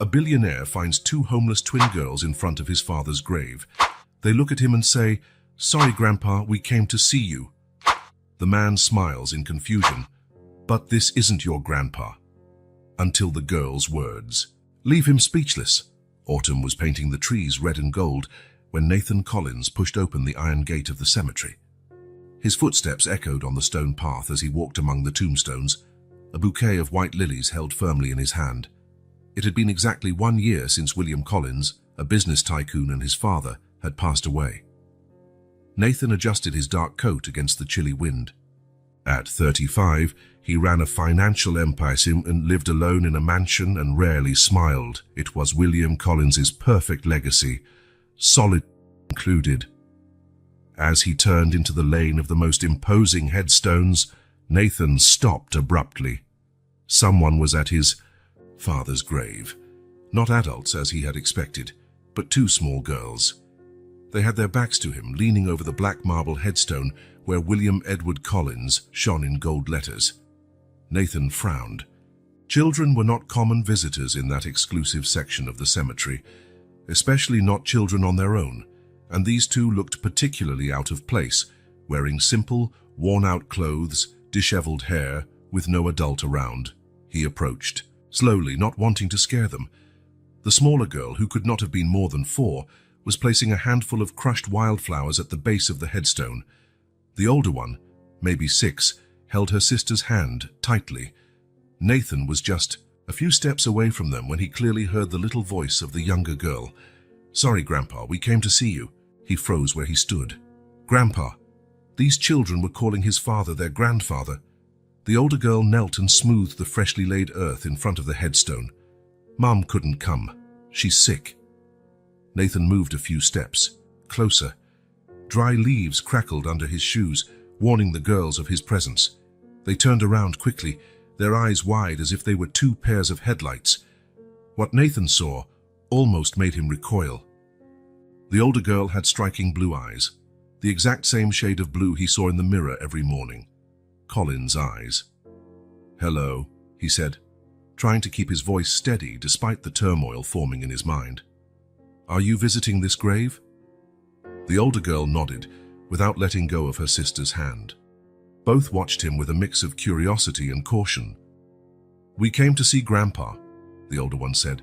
A billionaire finds two homeless twin girls in front of his father's grave. They look at him and say, "Sorry, Grandpa, we came to see you." The man smiles in confusion. "But this isn't your grandpa." Until the girl's words leave him speechless. Autumn was painting the trees red and gold when Nathan Collins pushed open the iron gate of the cemetery. His footsteps echoed on the stone path as he walked among the tombstones, a bouquet of white lilies held firmly in his hand. It had been exactly 1 year since William Collins, a business tycoon, and his father had passed away. Nathan adjusted his dark coat against the chilly wind. At 35, he ran a financial empire and lived alone in a mansion and rarely smiled. It was William Collins's perfect legacy, solid included. As he turned into the lane of the most imposing headstones, Nathan stopped abruptly. Someone was at his father's grave. Not adults as he had expected, but two small girls. They had their backs to him, leaning over the black marble headstone where William Edward Collins shone in gold letters. Nathan frowned. Children were not common visitors in that exclusive section of the cemetery, especially not children on their own, and these two looked particularly out of place, wearing simple, worn-out clothes, disheveled hair, with no adult around. He approached, slowly, not wanting to scare them. The smaller girl, who could not have been more than 4, was placing a handful of crushed wildflowers at the base of the headstone. The older one, maybe 6, held her sister's hand tightly. Nathan was just a few steps away from them when he clearly heard the little voice of the younger girl. "Sorry, Grandpa, we came to see you." He froze where he stood. "Grandpa." These children were calling his father their grandfather. The older girl knelt and smoothed the freshly laid earth in front of the headstone. "Mom couldn't come. She's sick." Nathan moved a few steps, closer. Dry leaves crackled under his shoes, warning the girls of his presence. They turned around quickly, their eyes wide as if they were 2 pairs of headlights. What Nathan saw almost made him recoil. The older girl had striking blue eyes, the exact same shade of blue he saw in the mirror every morning. Collins' eyes. "Hello," he said, trying to keep his voice steady despite the turmoil forming in his mind. "Are you visiting this grave?" The older girl nodded, without letting go of her sister's hand. Both watched him with a mix of curiosity and caution. "We came to see Grandpa," the older one said.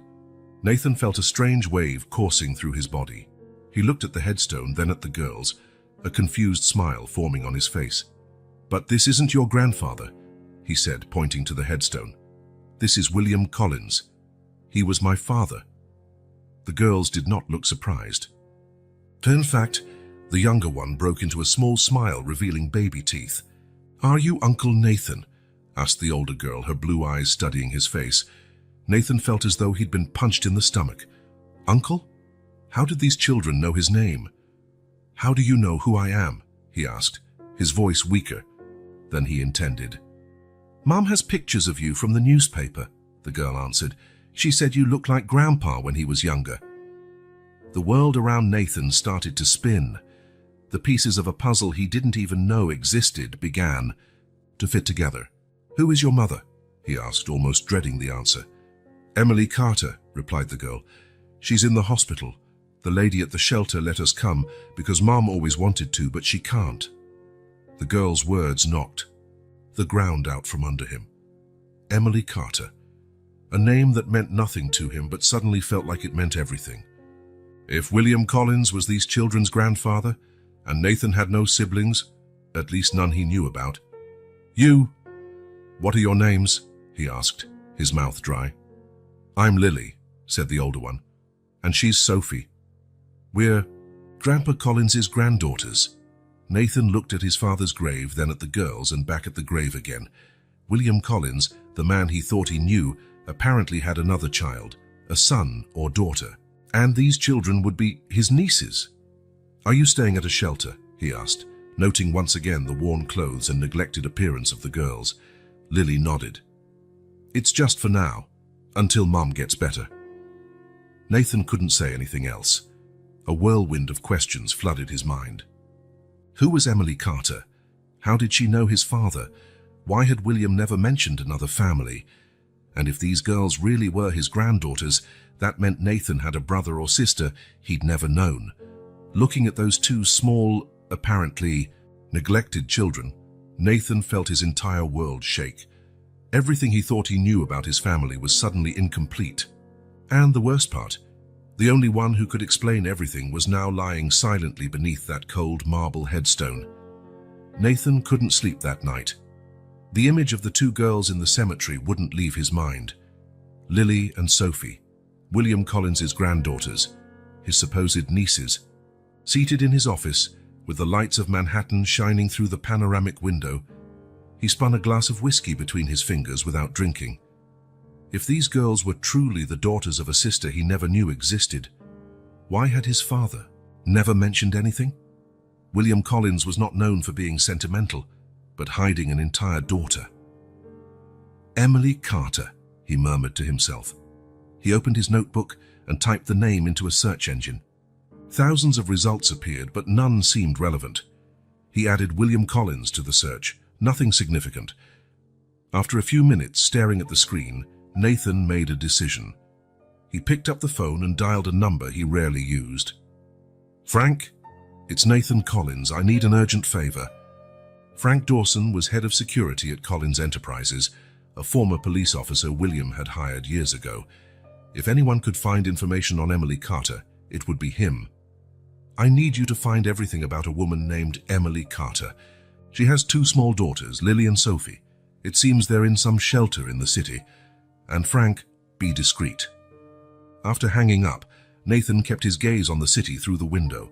Nathan felt a strange wave coursing through his body. He looked at the headstone, then at the girls, a confused smile forming on his face. "But this isn't your grandfather," he said, pointing to the headstone. "This is William Collins. He was my father." The girls did not look surprised. In fact, the younger one broke into a small smile, revealing baby teeth. "Are you Uncle Nathan?" asked the older girl, her blue eyes studying his face. Nathan felt as though he'd been punched in the stomach. "Uncle? How did these children know his name?" "How do you know who I am?" he asked, his voice weaker than he intended. "Mom has pictures of you from the newspaper," the girl answered. "She said you looked like Grandpa when he was younger." The world around Nathan started to spin. The pieces of a puzzle he didn't even know existed began to fit together. "Who is your mother?" he asked, almost dreading the answer. "Emily Carter," replied the girl. "She's in the hospital. The lady at the shelter let us come because Mom always wanted to, but she can't." The girl's words knocked the ground out from under him. Emily Carter. A name that meant nothing to him, but suddenly felt like it meant everything. If William Collins was these children's grandfather, and Nathan had no siblings, at least none he knew about. "You, what are your names?" he asked, his mouth dry. "I'm Lily," said the older one. "And she's Sophie. We're Grandpa Collins's granddaughters." Nathan looked at his father's grave, then at the girls, and back at the grave again. William Collins, the man he thought he knew, apparently had another child, a son or daughter, and these children would be his nieces. "Are you staying at a shelter?" he asked, noting once again the worn clothes and neglected appearance of the girls. Lily nodded. "It's just for now, until Mom gets better." Nathan couldn't say anything else. A whirlwind of questions flooded his mind. Who was Emily Carter? How did she know his father? Why had William never mentioned another family? And if these girls really were his granddaughters, That meant Nathan had a brother or sister he'd never known. Looking at those two small, apparently neglected children, Nathan felt his entire world shake. Everything he thought he knew about his family was suddenly incomplete. And the worst part, the only one who could explain everything was now lying silently beneath that cold marble headstone. Nathan couldn't sleep that night. The image of the two girls in the cemetery wouldn't leave his mind. Lily and Sophie, William Collins's granddaughters, his supposed nieces, seated in his office with the lights of Manhattan shining through the panoramic window. He spun a glass of whiskey between his fingers without drinking. If these girls were truly the daughters of a sister he never knew existed, why had his father never mentioned anything? William Collins was not known for being sentimental, but hiding an entire daughter. Emily Carter, he murmured to himself. He opened his notebook and typed the name into a search engine. Thousands of results appeared, but none seemed relevant. He added William Collins to the search. Nothing significant. After a few minutes staring at the screen, Nathan made a decision. He picked up the phone and dialed a number he rarely used. "Frank, it's Nathan Collins. I need an urgent favor." Frank Dawson was head of security at Collins Enterprises, a former police officer William had hired years ago. If anyone could find information on Emily Carter, it would be him. "I need you to find everything about a woman named Emily Carter. She has two small daughters, Lily and Sophie. It seems they're in some shelter in the city. And Frank, be discreet." After hanging up, Nathan kept his gaze on the city through the window.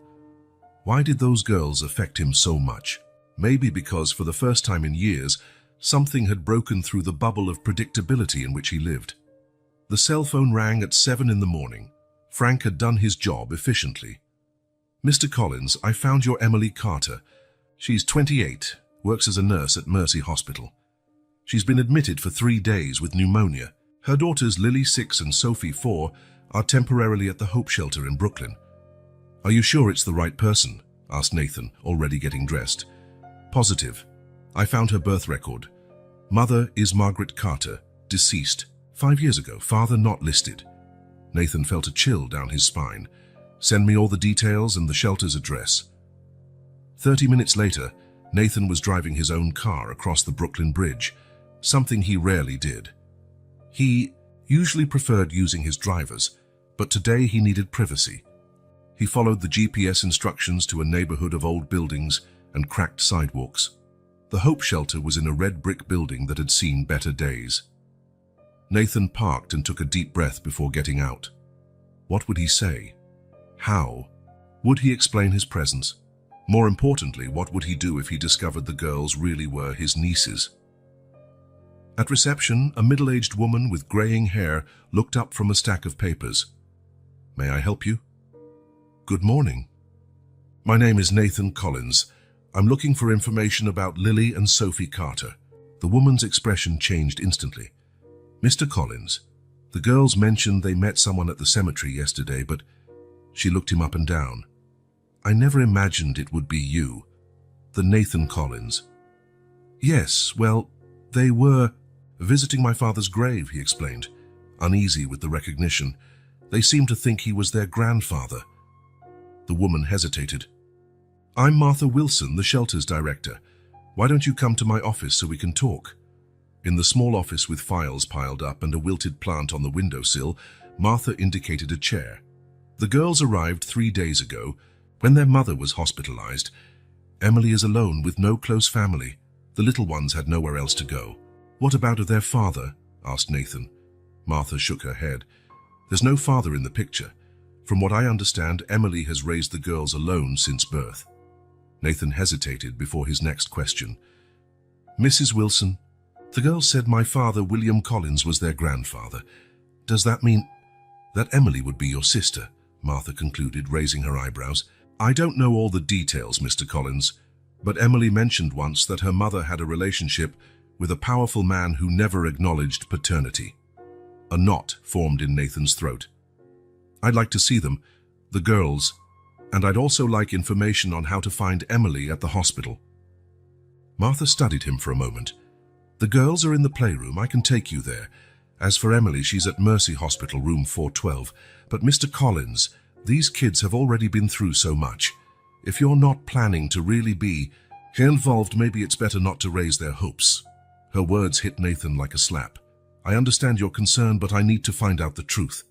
Why did those girls affect him so much? Maybe because for the first time in years, something had broken through the bubble of predictability in which he lived. The cell phone rang at 7 in the morning. Frank had done his job efficiently. "Mr. Collins, I found your Emily Carter. She's 28, works as a nurse at Mercy Hospital. She's been admitted for 3 days with pneumonia. Her daughters Lily, 6, and Sophie, 4, are temporarily at the Hope Shelter in Brooklyn." "Are you sure it's the right person?" asked Nathan, already getting dressed. "Positive. I found her birth record. Mother is Margaret Carter, deceased 5 years ago, father not listed." Nathan felt a chill down his spine. "Send me all the details and the shelter's address." 30 minutes later, Nathan was driving his own car across the Brooklyn Bridge, something he rarely did. He usually preferred using his drivers, but today he needed privacy. He followed the GPS instructions to a neighborhood of old buildings and cracked sidewalks. The Hope Shelter was in a red brick building that had seen better days. Nathan parked and took a deep breath before getting out. What would he say? How? Would he explain his presence? More importantly, what would he do if he discovered the girls really were his nieces? At reception, a middle-aged woman with graying hair looked up from a stack of papers. "May I help you?" "Good morning. My name is Nathan Collins. I'm looking for information about Lily and Sophie Carter." The woman's expression changed instantly. "Mr. Collins, the girls mentioned they met someone at the cemetery yesterday, but..." She looked him up and down. "I never imagined it would be you, the Nathan Collins." "Yes, well, they were visiting my father's grave," he explained, uneasy with the recognition. "They seemed to think he was their grandfather." The woman hesitated. "I'm Martha Wilson, the shelter's director. Why don't you come to my office so we can talk?" In the small office with files piled up and a wilted plant on the windowsill, Martha indicated a chair. "The girls arrived 3 days ago, when their mother was hospitalized. Emily is alone with no close family. The little ones had nowhere else to go." "What about their father?" asked Nathan. Martha shook her head. "There's no father in the picture. From what I understand, Emily has raised the girls alone since birth." Nathan hesitated before his next question. "Mrs. Wilson, the girls said my father, William Collins, was their grandfather. Does that mean that Emily would be your sister?" Martha concluded, raising her eyebrows. "I don't know all the details, Mr. Collins, but Emily mentioned once that her mother had a relationship with a powerful man who never acknowledged paternity." A knot formed in Nathan's throat. "I'd like to see them, the girls, and I'd also like information on how to find Emily at the hospital." Martha studied him for a moment. "The girls are in the playroom. I can take you there. As for Emily, she's at Mercy Hospital, room 412. But Mr. Collins, these kids have already been through so much. If you're not planning to really be involved, maybe it's better not to raise their hopes." Her words hit Nathan like a slap. "I understand your concern, but I need to find out the truth."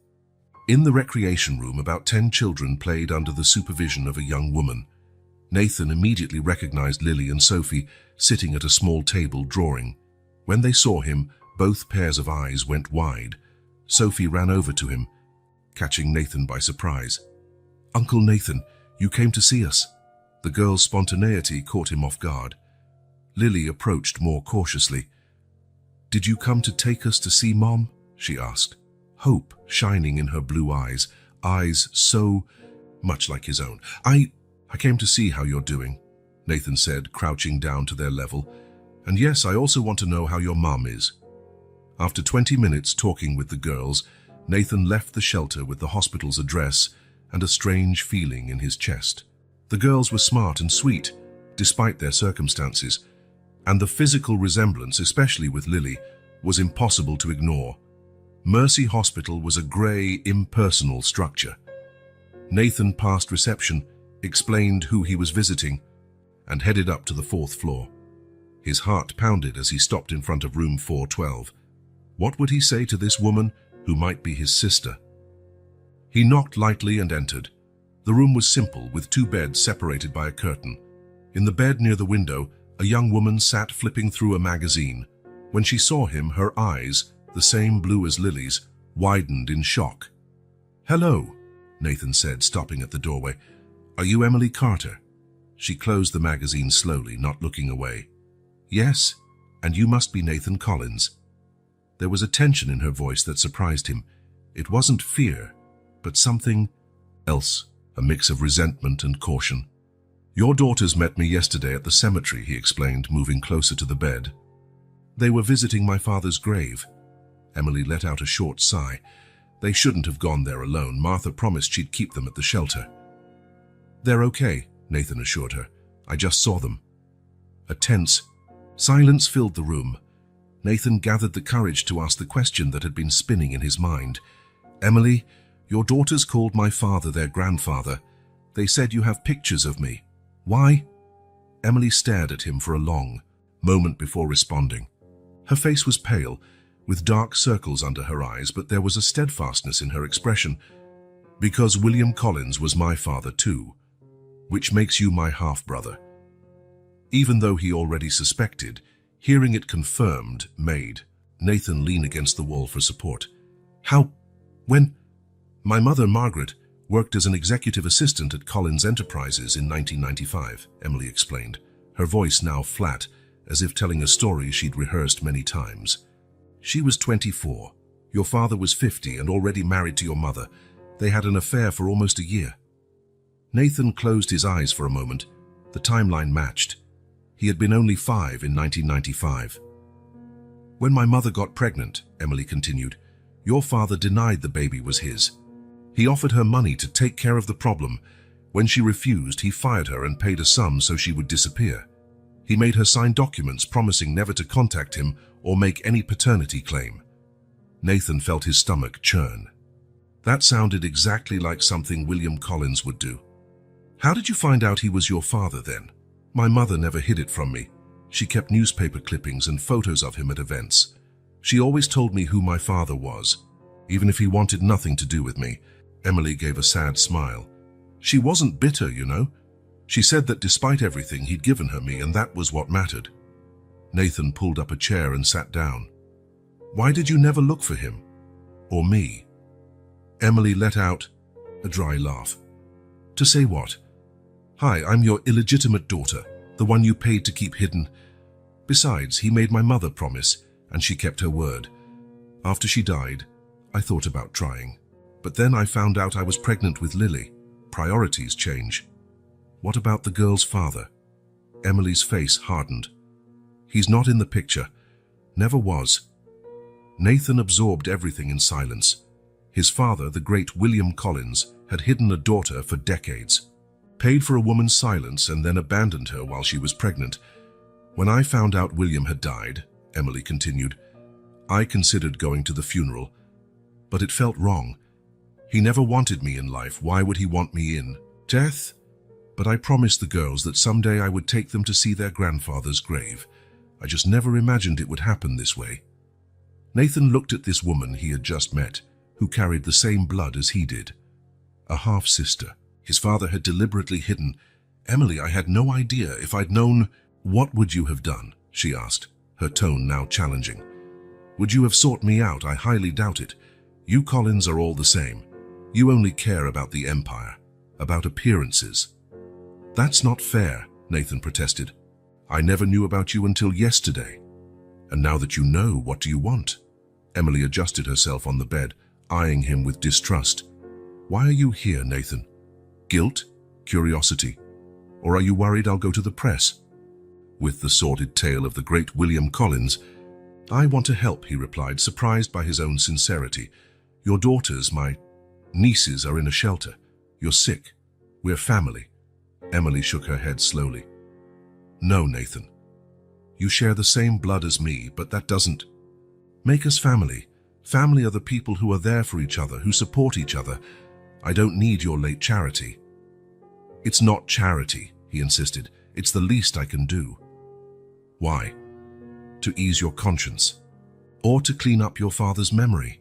In the recreation room, about 10 children played under the supervision of a young woman. Nathan immediately recognized Lily and Sophie sitting at a small table drawing. When they saw him, both pairs of eyes went wide. Sophie ran over to him, catching Nathan by surprise. "Uncle Nathan, you came to see us." The girl's spontaneity caught him off guard. Lily approached more cautiously. "Did you come to take us to see Mom?" she asked, hope shining in her blue eyes so much like his own. I came to see how you're doing," Nathan said, crouching down to their level. "And yes, I also want to know how your mom is." After 20 minutes talking with the girls, Nathan left the shelter with the hospital's address and a strange feeling in his chest. The girls were smart and sweet, despite their circumstances, and the physical resemblance, especially with Lily, was impossible to ignore. Mercy Hospital was a grey, impersonal structure. Nathan passed reception, explained who he was visiting, and headed up to the 4th floor. His heart pounded as he stopped in front of room 412. What would he say to this woman who might be his sister? He knocked lightly and entered. The room was simple, with 2 beds separated by a curtain. In the bed near the window, a young woman sat flipping through a magazine. When she saw him, her eyes, the same blue as Lily's, widened in shock. "Hello," Nathan said, stopping at the doorway. "Are you Emily Carter?" She closed the magazine slowly, not looking away. "Yes, and you must be Nathan Collins." There was a tension in her voice that surprised him. It wasn't fear, but something else, a mix of resentment and caution. "Your daughters met me yesterday at the cemetery," he explained, moving closer to the bed. "They were visiting my father's grave." Emily let out a short sigh. They shouldn't have gone there alone. Martha promised she'd keep them at the shelter. "They're okay," Nathan assured her. "I just saw them." A tense silence filled the room. Nathan gathered the courage to ask the question that had been spinning in his mind. "Emily, your daughters called my father their grandfather. They said you have pictures of me. Why?" Emily stared at him for a long moment before responding. Her face was pale, with dark circles under her eyes, but there was a steadfastness in her expression. "Because William Collins was my father too, which makes you my half-brother." Even though he already suspected, hearing it confirmed made Nathan lean against the wall for support. "How? When?" "My mother, Margaret, worked as an executive assistant at Collins Enterprises in 1995, Emily explained, her voice now flat, as if telling a story she'd rehearsed many times. "She was 24. Your father was 50 and already married to your mother. They had an affair for almost a year." Nathan closed his eyes for a moment. The timeline matched. He had been only 5 in 1995. "When my mother got pregnant," Emily continued, "your father denied the baby was his. He offered her money to take care of the problem. When she refused, he fired her and paid a sum so she would disappear. He made her sign documents promising never to contact him or make any paternity claim." Nathan felt his stomach churn. That sounded exactly like something William Collins would do. "How did you find out he was your father then?" "My mother never hid it from me. She kept newspaper clippings and photos of him at events. She always told me who my father was, even if he wanted nothing to do with me." Emily gave a sad smile. "She wasn't bitter, you know. She said that despite everything, he'd given her me, and that was what mattered." Nathan pulled up a chair and sat down. "Why did you never look for him? Or me?" Emily let out a dry laugh. "To say what? Hi, I'm your illegitimate daughter, the one you paid to keep hidden. Besides, he made my mother promise, and she kept her word. After she died, I thought about trying. But then I found out I was pregnant with Lily. Priorities change." "What about the girl's father?" Emily's face hardened. "He's not in the picture. Never was." Nathan absorbed everything in silence. His father, the great William Collins, had hidden a daughter for decades, paid for a woman's silence, and then abandoned her while she was pregnant. "When I found out William had died," Emily continued, I considered going to the funeral, but it felt wrong. He never wanted me in life. Why would he want me in death? But I promised the girls that someday I would take them to see their grandfather's grave. I just never imagined it would happen this way. Nathan looked at this woman he had just met, who carried the same blood as he did. A half-sister. His father had deliberately hidden. "Emily, I had no idea. If I'd known..." "What would you have done?" she asked, her tone now challenging. "Would you have sought me out? I highly doubt it. You Collins are all the same. You only care about the empire, about appearances." "That's not fair," Nathan protested. "I never knew about you until yesterday. And now that you know, what do you want?" Emily adjusted herself on the bed, eyeing him with distrust. "Why are you here, Nathan? Guilt? Curiosity? Or are you worried I'll go to the press?" With the sordid tale of the great William Collins, "I want to help," he replied, surprised by his own sincerity. "Your daughters, my nieces, are in a shelter. You're sick. We're family." Emily shook her head slowly. "No, Nathan. You share the same blood as me, but that doesn't make us family. Family are the people who are there for each other, who support each other. I don't need your late charity." "It's not charity," he insisted. "It's the least I can do." "Why?" "To ease your conscience. Or to clean up your father's memory."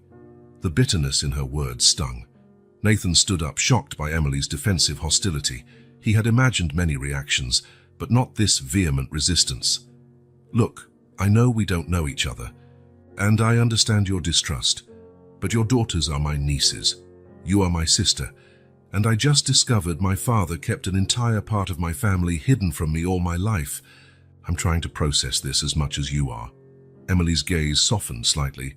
The bitterness in her words stung. Nathan stood up, shocked by Emily's defensive hostility. He had imagined many reactions, but not this vehement resistance. "Look, I know we don't know each other, and I understand your distrust, but your daughters are my nieces. You are my sister, and I just discovered my father kept an entire part of my family hidden from me all my life. I'm trying to process this as much as you are." Emily's gaze softened slightly.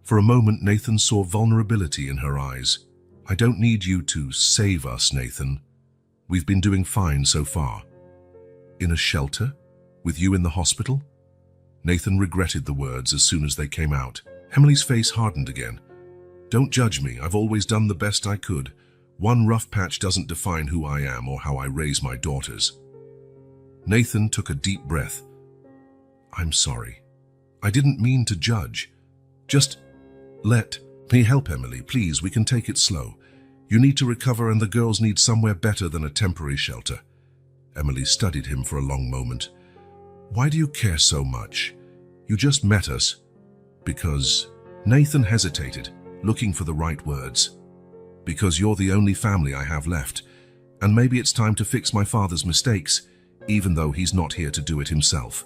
For a moment, Nathan saw vulnerability in her eyes. "I don't need you to save us, Nathan. We've been doing fine so far." "In a shelter? With you in the hospital?" Nathan regretted the words as soon as they came out. Emily's face hardened again. "Don't judge me. I've always done the best I could. One rough patch doesn't define who I am or how I raise my daughters." Nathan took a deep breath. "I'm sorry. I didn't mean to judge. Just let me help, Emily. Please, we can take it slow. You need to recover, and the girls need somewhere better than a temporary shelter." Emily studied him for a long moment. "Why do you care so much? You just met us." "Because..." Nathan hesitated, looking for the right words. "Because you're the only family I have left, and maybe it's time to fix my father's mistakes, even though he's not here to do it himself."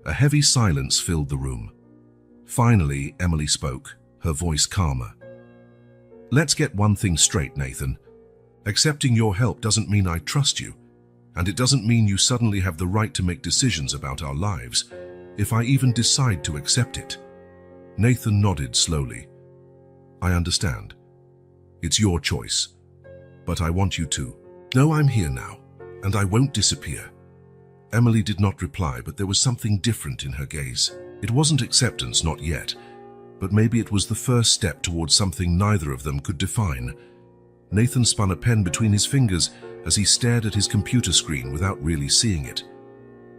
A heavy silence filled the room. Finally, Emily spoke, her voice calmer. "Let's get one thing straight, Nathan. Accepting your help doesn't mean I trust you, and it doesn't mean you suddenly have the right to make decisions about our lives, if I even decide to accept it." Nathan nodded slowly. "I understand. It's your choice, but I want you to know I'm here now, and I won't disappear." Emily did not reply, but there was something different in her gaze. It wasn't acceptance, not yet, but maybe it was the first step towards something neither of them could define. Nathan spun a pen between his fingers as he stared at his computer screen without really seeing it.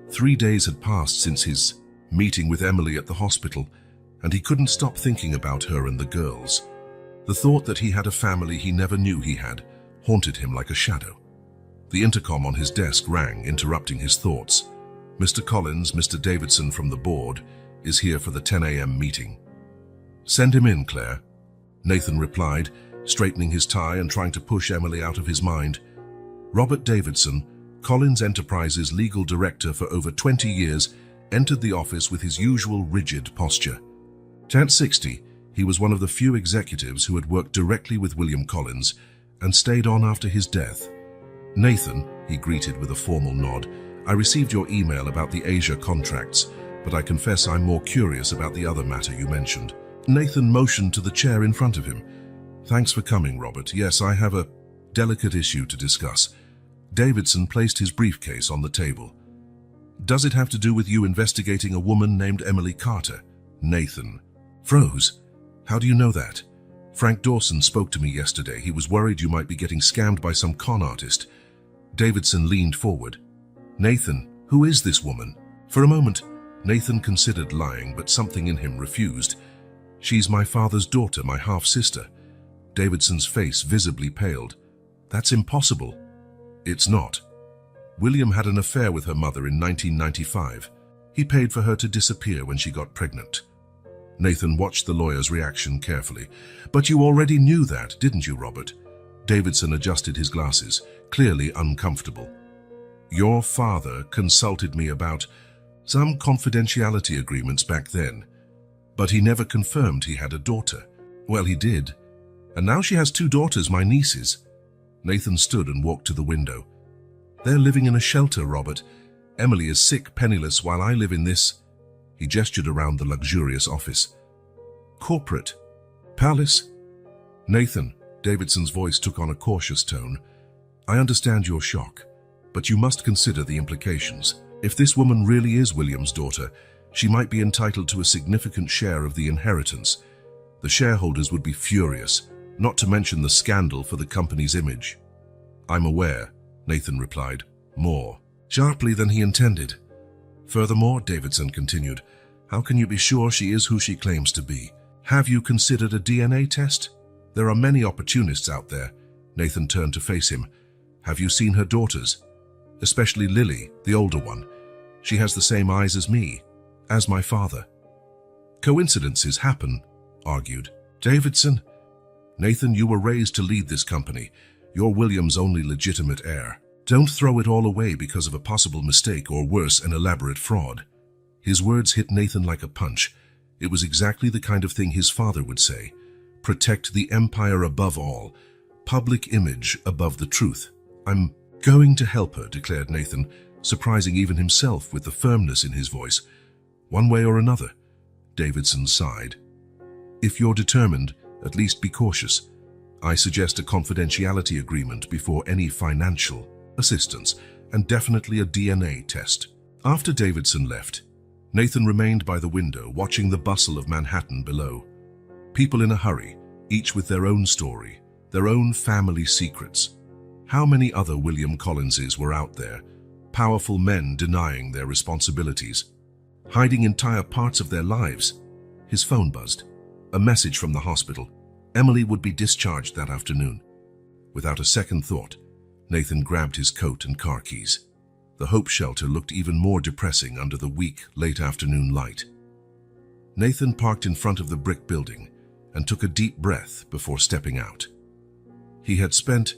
3 days had passed since his meeting with Emily at the hospital, and he couldn't stop thinking about her and the girls. The thought that he had a family he never knew he had haunted him like a shadow. The intercom on his desk rang, interrupting his thoughts. "Mr. Collins, Mr. Davidson from the board, is here for the 10 a.m. meeting." "Send him in, Claire," Nathan replied, straightening his tie and trying to push Emily out of his mind. Robert Davidson, Collins Enterprises legal director for over 20 years, entered the office with his usual rigid posture. At 60, he was one of the few executives who had worked directly with William Collins and stayed on after his death. "Nathan," he greeted with a formal nod, "I received your email about the Asia contracts, but I confess I'm more curious about the other matter you mentioned." Nathan motioned to the chair in front of him. "Thanks for coming, Robert. Yes, I have a delicate issue to discuss." Davidson placed his briefcase on the table. "Does it have to do with you investigating a woman named Emily Carter?" Nathan froze. "How do you know that?" "Frank Dawson spoke to me yesterday. He was worried you might be getting scammed by some con artist." Davidson leaned forward. "Nathan, who is this woman?" For a moment, Nathan considered lying, but something in him refused. She's my father's daughter, my half-sister. Davidson's face visibly paled. That's impossible. It's not. William had an affair with her mother in 1995. He paid for her to disappear when she got pregnant. Nathan watched the lawyer's reaction carefully. But you already knew that, didn't you, Robert? Davidson adjusted his glasses, clearly uncomfortable. Your father consulted me about some confidentiality agreements back then, but he never confirmed he had a daughter. Well, he did. And now she has two daughters, my nieces. Nathan stood and walked to the window. They're living in a shelter, Robert. Emily is sick, penniless, while I live in this. He gestured around the luxurious office. Corporate. Palace. Nathan, Davidson's voice took on a cautious tone. I understand your shock, but you must consider the implications. If this woman really is William's daughter, she might be entitled to a significant share of the inheritance. The shareholders would be furious, not to mention the scandal for the company's image. I'm aware, Nathan replied, more sharply than he intended. Furthermore, Davidson continued, how can you be sure she is who she claims to be? Have you considered a DNA test? There are many opportunists out there. Nathan turned to face him. Have you seen her daughters? Especially Lily, the older one. She has the same eyes as me, as my father. Coincidences happen, argued Davidson. Nathan, you were raised to lead this company. You're William's only legitimate heir. Don't throw it all away because of a possible mistake or worse, an elaborate fraud. His words hit Nathan like a punch. It was exactly the kind of thing his father would say. Protect the empire above all. Public image above the truth. I'm going to help her, declared Nathan, surprising even himself with the firmness in his voice. One way or another. Davidson sighed. If you're determined, at least be cautious. I suggest a confidentiality agreement before any financial assistance, and definitely a DNA test. After Davidson left, Nathan remained by the window, watching the bustle of Manhattan below. People in a hurry, each with their own story, their own family secrets. How many other William Collinses were out there, powerful men denying their responsibilities, hiding entire parts of their lives? His phone buzzed. A message from the hospital. Emily would be discharged that afternoon. Without a second thought, Nathan grabbed his coat and car keys. The Hope shelter looked even more depressing under the weak, late afternoon light. Nathan parked in front of the brick building and took a deep breath before stepping out. He had spent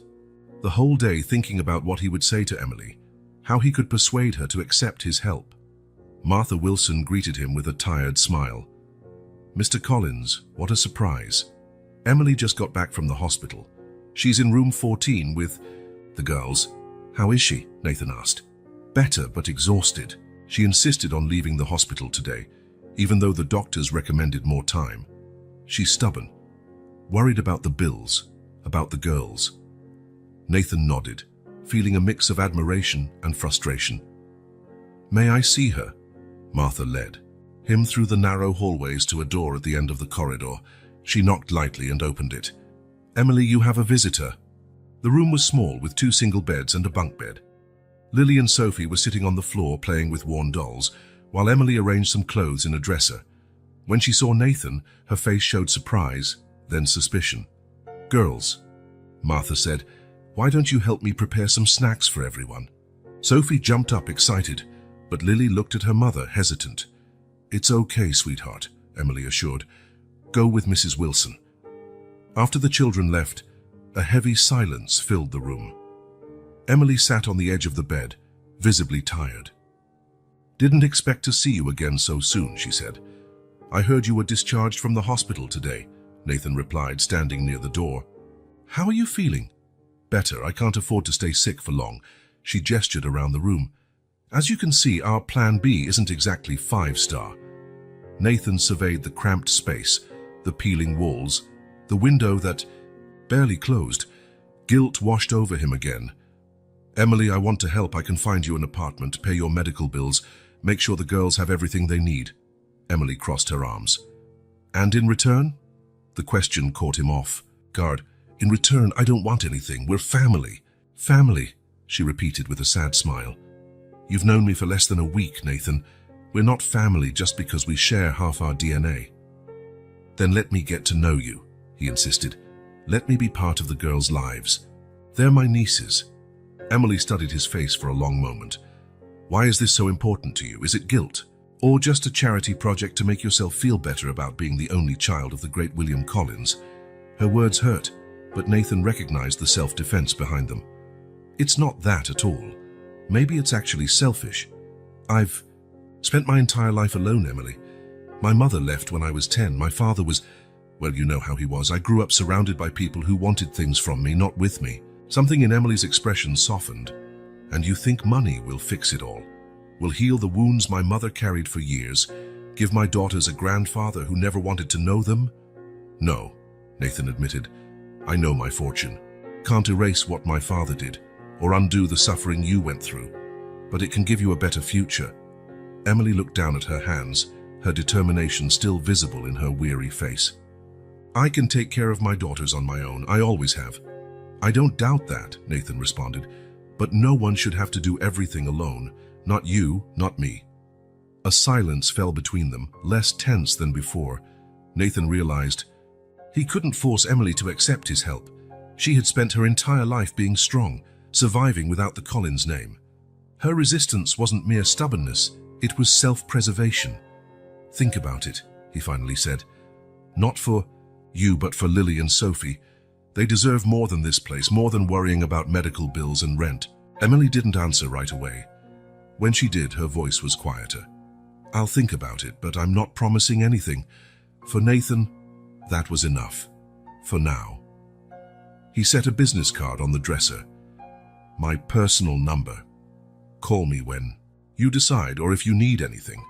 the whole day thinking about what he would say to Emily, how he could persuade her to accept his help. Martha Wilson greeted him with a tired smile. Mr. Collins, what a surprise. Emily just got back from the hospital. She's in room 14 with the girls. How is she? Nathan asked. Better, but exhausted. She insisted on leaving the hospital today, even though the doctors recommended more time. She's stubborn, worried about the bills, about the girls. Nathan nodded, feeling a mix of admiration and frustration. May I see her? Martha led him through the narrow hallways to a door at the end of the corridor. She knocked lightly and opened it. Emily, you have a visitor. The room was small, with 2 single beds and a bunk bed. Lily and Sophie were sitting on the floor playing with worn dolls, while Emily arranged some clothes in a dresser. When she saw Nathan, her face showed surprise, then suspicion. Girls, Martha said, why don't you help me prepare some snacks for everyone? Sophie jumped up excited, but Lily looked at her mother, hesitant. It's okay, sweetheart, Emily assured. Go with Mrs. Wilson. After the children left, a heavy silence filled the room. Emily sat on the edge of the bed, visibly tired. Didn't expect to see you again so soon, she said. I heard you were discharged from the hospital today, Nathan replied, standing near the door. How are you feeling? Better, I can't afford to stay sick for long. She gestured around the room. As you can see, our plan B isn't exactly 5-star. Nathan surveyed the cramped space, the peeling walls, the window that barely closed. Guilt washed over him again. Emily, I want to help. I can find you an apartment, pay your medical bills, make sure the girls have everything they need. Emily crossed her arms. And in return? The question caught him off guard. In return, I don't want anything. We're family. Family, she repeated with a sad smile. You've known me for less than a week, Nathan. We're not family just because we share half our DNA. Then let me get to know you, he insisted. Let me be part of the girls' lives. They're my nieces. Emily studied his face for a long moment. Why is this so important to you? Is it guilt? Or just a charity project to make yourself feel better about being the only child of the great William Collins? Her words hurt, but Nathan recognized the self-defense behind them. It's not that at all. Maybe it's actually selfish. I've spent my entire life alone, Emily. My mother left when I was 10. My father was, well, you know how he was. I grew up surrounded by people who wanted things from me, not with me. Something in Emily's expression softened. And you think money will fix it all? Will heal the wounds my mother carried for years? Give my daughters a grandfather who never wanted to know them? No, Nathan admitted. I know my fortune. Can't erase what my father did, or undo the suffering you went through. But it can give you a better future. Emily looked down at her hands, her determination still visible in her weary face. I can take care of my daughters on my own. I always have. I don't doubt that, Nathan responded. But no one should have to do everything alone. Not you, not me. A silence fell between them, less tense than before. Nathan realized he couldn't force Emily to accept his help. She had spent her entire life being strong, surviving without the Collins name. Her resistance wasn't mere stubbornness, it was self-preservation. Think about it, he finally said. Not for you, but for Lily and Sophie. They deserve more than this place, more than worrying about medical bills and rent. Emily didn't answer right away. When she did, her voice was quieter. I'll think about it, but I'm not promising anything. For Nathan, that was enough. For now. He set a business card on the dresser. My personal number. Call me when you decide or if you need anything.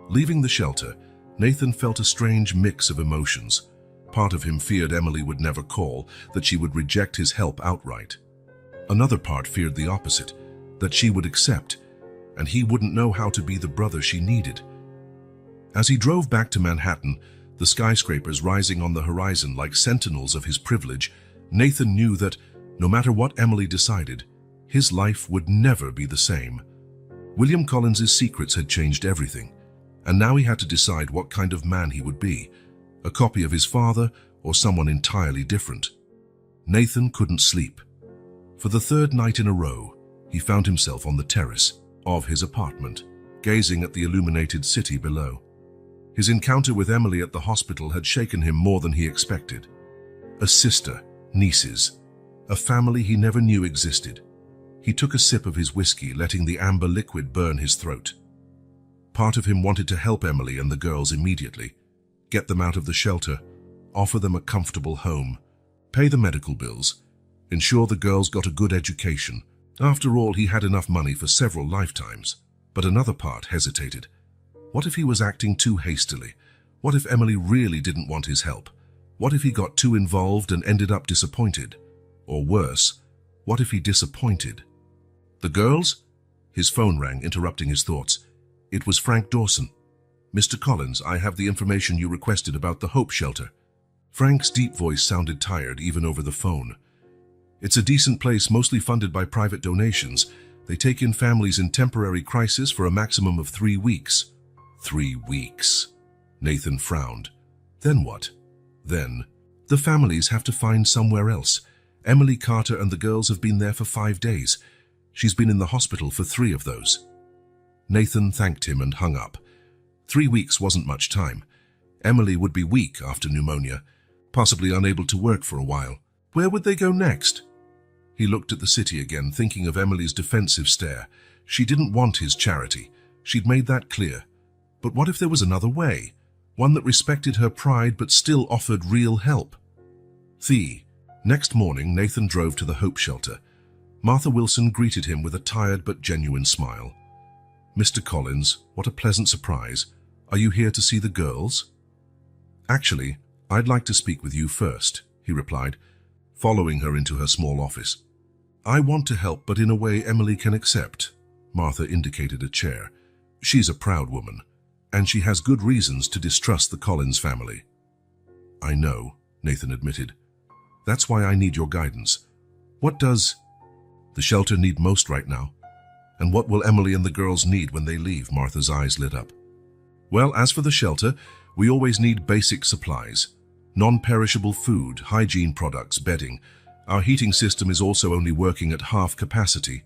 Leaving the shelter, Nathan felt a strange mix of emotions. Part of him feared Emily would never call, that she would reject his help outright. Another part feared the opposite, that she would accept, and he wouldn't know how to be the brother she needed. As he drove back to Manhattan, the skyscrapers rising on the horizon like sentinels of his privilege, Nathan knew that, no matter what Emily decided, his life would never be the same. William Collins's secrets had changed everything, and now he had to decide what kind of man he would be, a copy of his father or someone entirely different. Nathan couldn't sleep. For the third night in a row, he found himself on the terrace of his apartment, gazing at the illuminated city below. His encounter with Emily at the hospital had shaken him more than he expected. A sister, nieces, a family he never knew existed. He took a sip of his whiskey, letting the amber liquid burn his throat. Part of him wanted to help Emily and the girls immediately, get them out of the shelter, offer them a comfortable home, pay the medical bills, ensure the girls got a good education. After all, he had enough money for several lifetimes. But another part hesitated. What if he was acting too hastily? What if Emily really didn't want his help? What if he got too involved and ended up disappointed? Or worse, what if he disappointed? The girls? His phone rang, interrupting his thoughts. It was Frank Dawson. Mr. Collins, I have the information you requested about the Hope Shelter. Frank's deep voice sounded tired even over the phone. It's a decent place, mostly funded by private donations. They take in families in temporary crisis for a maximum of 3 weeks. 3 weeks. Nathan frowned. Then what? Then, the families have to find somewhere else. Emily Carter and the girls have been there for 5 days. She's been in the hospital for 3 of those. Nathan thanked him and hung up. 3 weeks wasn't much time. Emily would be weak after pneumonia, possibly unable to work for a while. Where would they go next? He looked at the city again, thinking of Emily's defensive stare. She didn't want his charity. She'd made that clear. But what if there was another way? One that respected her pride but still offered real help? Next morning, Nathan drove to the Hope Shelter. Martha Wilson greeted him with a tired but genuine smile. Mr. Collins, what a pleasant surprise. Are you here to see the girls? Actually, I'd like to speak with you first, he replied, following her into her small office. I want to help, but in a way Emily can accept. Martha indicated a chair. She's a proud woman, and she has good reasons to distrust the Collins family. I know, Nathan admitted. That's why I need your guidance. What does the shelter need most right now? And what will Emily and the girls need when they leave? Martha's eyes lit up. Well, as for the shelter, we always need basic supplies. Non-perishable food, hygiene products, bedding. Our heating system is also only working at half capacity.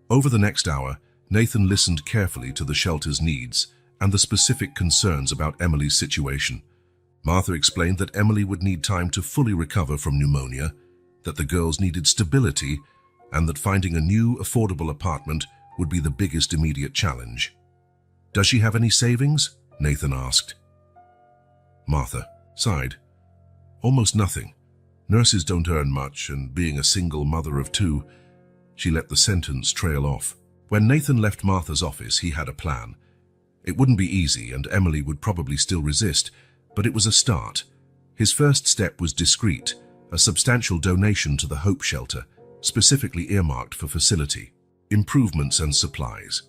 Over the next hour, Nathan listened carefully to the shelter's needs and the specific concerns about Emily's situation. Martha explained that Emily would need time to fully recover from pneumonia, that the girls needed stability, and that finding a new, affordable apartment would be the biggest immediate challenge. "Does she have any savings?" Nathan asked. Martha sighed. "Almost nothing. Nurses don't earn much, and being a single mother of two," she let the sentence trail off. When Nathan left Martha's office, he had a plan. It wouldn't be easy, and Emily would probably still resist, but it was a start. His first step was discreet, a substantial donation to the Hope Shelter, specifically earmarked for facility, improvements and supplies.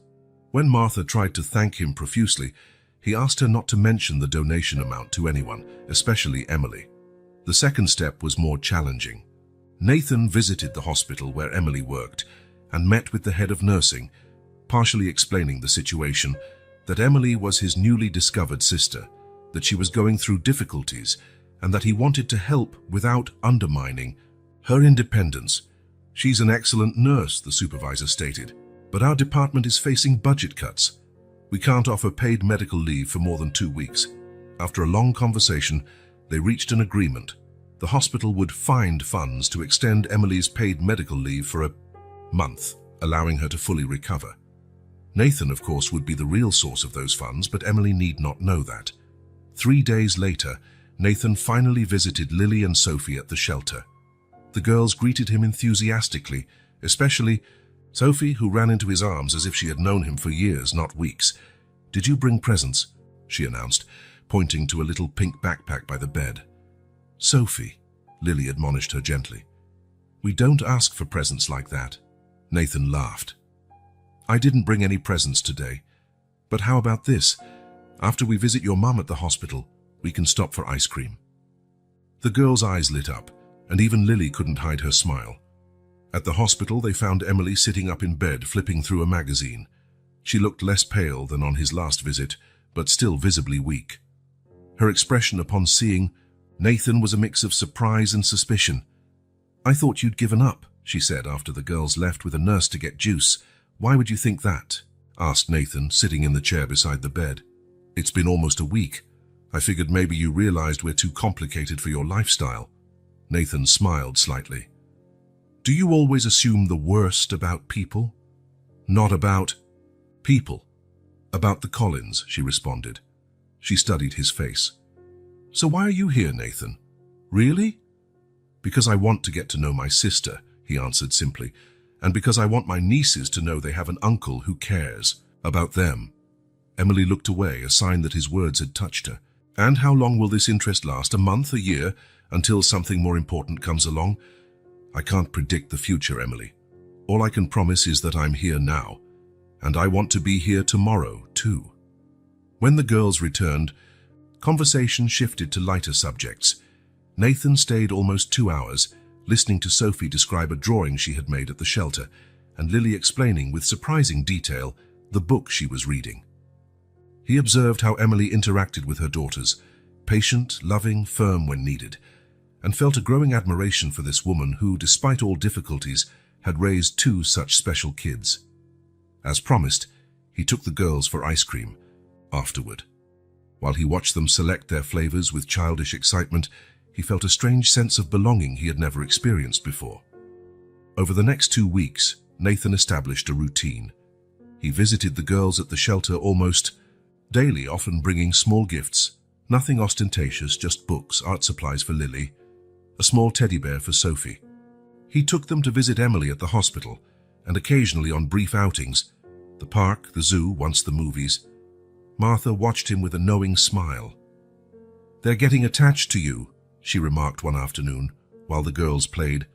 When Martha tried to thank him profusely, he asked her not to mention the donation amount to anyone, especially Emily. The second step was more challenging. Nathan visited the hospital where Emily worked and met with the head of nursing, partially explaining the situation, that Emily was his newly discovered sister, that she was going through difficulties, and that he wanted to help without undermining her independence. "She's an excellent nurse," the supervisor stated, "but our department is facing budget cuts. We can't offer paid medical leave for more than 2 weeks." After a long conversation, they reached an agreement. The hospital would find funds to extend Emily's paid medical leave for a month, allowing her to fully recover. Nathan, of course, would be the real source of those funds, but Emily need not know that. 3 days later, Nathan finally visited Lily and Sophie at the shelter. The girls greeted him enthusiastically, especially Sophie, who ran into his arms as if she had known him for years, not weeks. "Did you bring presents?" she announced, pointing to a little pink backpack by the bed. "Sophie," Lily admonished her gently, "we don't ask for presents like that." Nathan laughed. "I didn't bring any presents today. But how about this? After we visit your mum at the hospital, we can stop for ice cream." The girls' eyes lit up, and even Lily couldn't hide her smile. At the hospital, they found Emily sitting up in bed, flipping through a magazine. She looked less pale than on his last visit, but still visibly weak. Her expression upon seeing Nathan was a mix of surprise and suspicion. "I thought you'd given up," she said after the girls left with a nurse to get juice. "Why would you think that?" asked Nathan, sitting in the chair beside the bed. "It's been almost a week. I figured maybe you realized we're too complicated for your lifestyle." Nathan smiled slightly. "Do you always assume the worst about people?" "Not about people. About the Collins," she responded. She studied his face. "So why are you here, Nathan?" "Really?" "Because I want to get to know my sister," he answered simply, "and because I want my nieces to know they have an uncle who cares about them." Emily looked away, a sign that his words had touched her. "And how long will this interest last? A month, a year, until something more important comes along?" "I can't predict the future, Emily. All I can promise is that I'm here now, and I want to be here tomorrow, too." When the girls returned, conversation shifted to lighter subjects. Nathan stayed almost 2 hours, listening to Sophie describe a drawing she had made at the shelter, and Lily explaining with surprising detail the book she was reading. He observed how Emily interacted with her daughters, patient, loving, firm when needed, and felt a growing admiration for this woman who, despite all difficulties, had raised 2 such special kids. As promised, he took the girls for ice cream afterward. While he watched them select their flavors with childish excitement, he felt a strange sense of belonging he had never experienced before. Over the next 2 weeks, Nathan established a routine. He visited the girls at the shelter almost daily, often bringing small gifts, nothing ostentatious, just books, art supplies for Lily, a small teddy bear for Sophie. He took them to visit Emily at the hospital, and occasionally on brief outings, the park, the zoo, once the movies. Martha watched him with a knowing smile. "They're getting attached to you," she remarked one afternoon, while the girls played.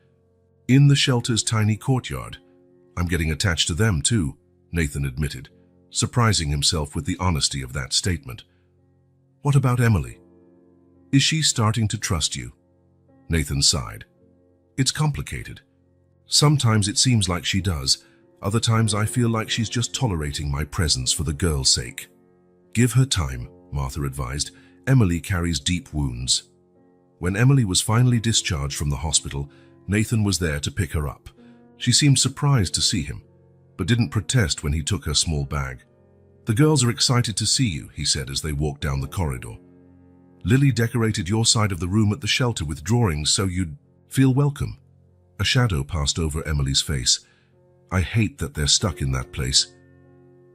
"In the shelter's tiny courtyard. I'm getting attached to them too," Nathan admitted, surprising himself with the honesty of that statement. "What about Emily? Is she starting to trust you?" Nathan sighed. "It's complicated. Sometimes it seems like she does. Other times I feel like she's just tolerating my presence for the girl's sake." Give her time, Martha advised. Emily carries deep wounds. When Emily was finally discharged from the hospital, Nathan was there to pick her up. She seemed surprised to see him, but didn't protest when he took her small bag. The girls are excited to see you, he said as they walked down the corridor. Lily decorated your side of the room at the shelter with drawings so you'd feel welcome. A shadow passed over Emily's face. I hate that they're stuck in that place.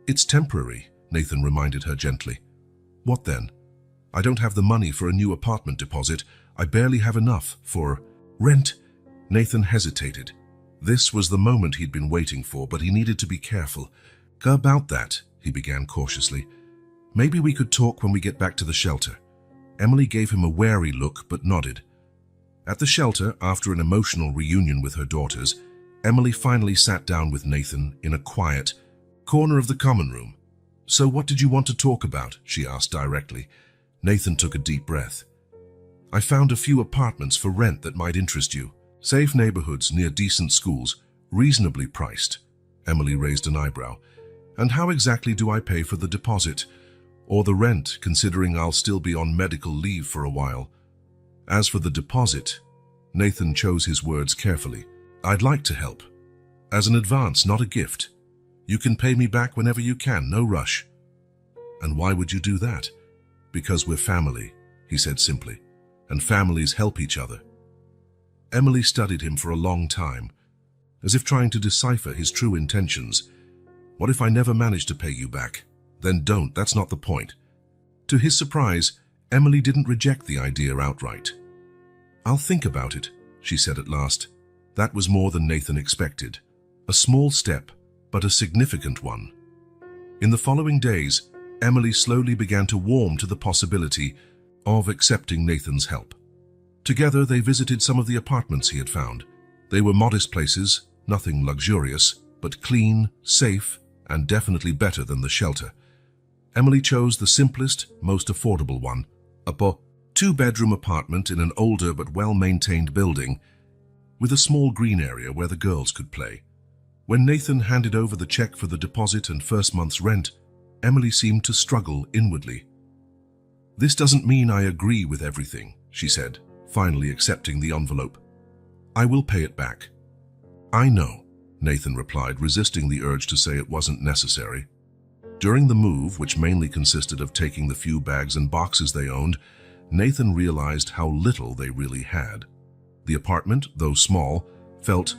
It's temporary, Nathan reminded her gently. What then? I don't have the money for a new apartment deposit. I barely have enough for rent. Nathan hesitated. This was the moment he'd been waiting for, but he needed to be careful. Go about that, he began cautiously. Maybe we could talk when we get back to the shelter. Emily gave him a wary look but nodded. At the shelter, after an emotional reunion with her daughters, Emily finally sat down with Nathan in a quiet corner of the common room. So what did you want to talk about? She asked directly. Nathan took a deep breath. I found a few apartments for rent that might interest you. Safe neighborhoods near decent schools, reasonably priced. Emily raised an eyebrow. And how exactly do I pay for the deposit? Or the rent, considering I'll still be on medical leave for a while? As for the deposit, Nathan chose his words carefully. I'd like to help. As an advance, not a gift. You can pay me back whenever you can, no rush. And why would you do that? Because we're family, he said simply, and families help each other. Emily studied him for a long time, as if trying to decipher his true intentions. What if I never manage to pay you back? Then don't, that's not the point. To his surprise, Emily didn't reject the idea outright. I'll think about it, she said at last. That was more than Nathan expected. A small step, but a significant one. In the following days, Emily slowly began to warm to the possibility of accepting Nathan's help. Together, they visited some of the apartments he had found. They were modest places, nothing luxurious, but clean, safe, and definitely better than the shelter. Emily chose the simplest, most affordable one, a two-bedroom apartment in an older but well-maintained building, with a small green area where the girls could play. When Nathan handed over the check for the deposit and first month's rent, Emily seemed to struggle inwardly. This doesn't mean I agree with everything, she said, finally accepting the envelope. I will pay it back. I know, Nathan replied, resisting the urge to say it wasn't necessary. During the move, which mainly consisted of taking the few bags and boxes they owned, Nathan realized how little they really had. The apartment, though small, felt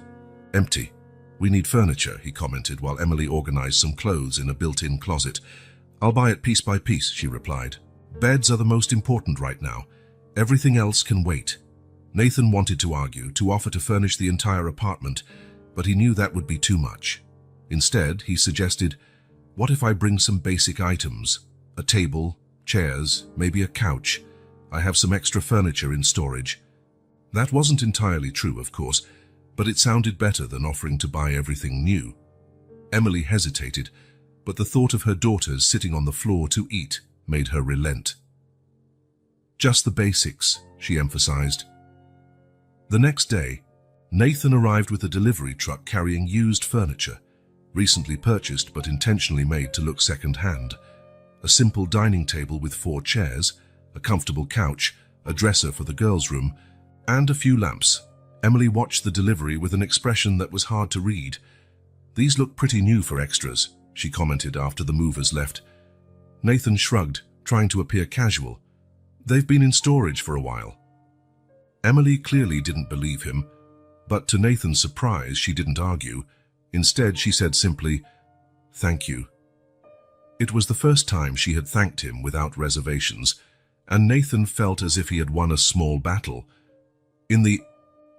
empty. We need furniture, he commented while Emily organized some clothes in a built-in closet. I'll buy it piece by piece, she replied. Beds are the most important right now. Everything else can wait. Nathan wanted to argue, to offer to furnish the entire apartment, but he knew that would be too much. Instead, he suggested, what if I bring some basic items? A table, chairs, maybe a couch. I have some extra furniture in storage. That wasn't entirely true, of course, but it sounded better than offering to buy everything new. Emily hesitated, but the thought of her daughters sitting on the floor to eat made her relent. Just the basics, she emphasized. The next day, Nathan arrived with a delivery truck carrying used furniture, recently purchased but intentionally made to look second-hand. A simple dining table with 4 chairs, a comfortable couch, a dresser for the girls' room, and a few lamps. Emily watched the delivery with an expression that was hard to read. These look pretty new for extras, she commented after the movers left. Nathan shrugged, trying to appear casual. They've been in storage for a while. Emily clearly didn't believe him, but to Nathan's surprise, she didn't argue. Instead, she said simply, "Thank you." It was the first time she had thanked him without reservations, and Nathan felt as if he had won a small battle. In the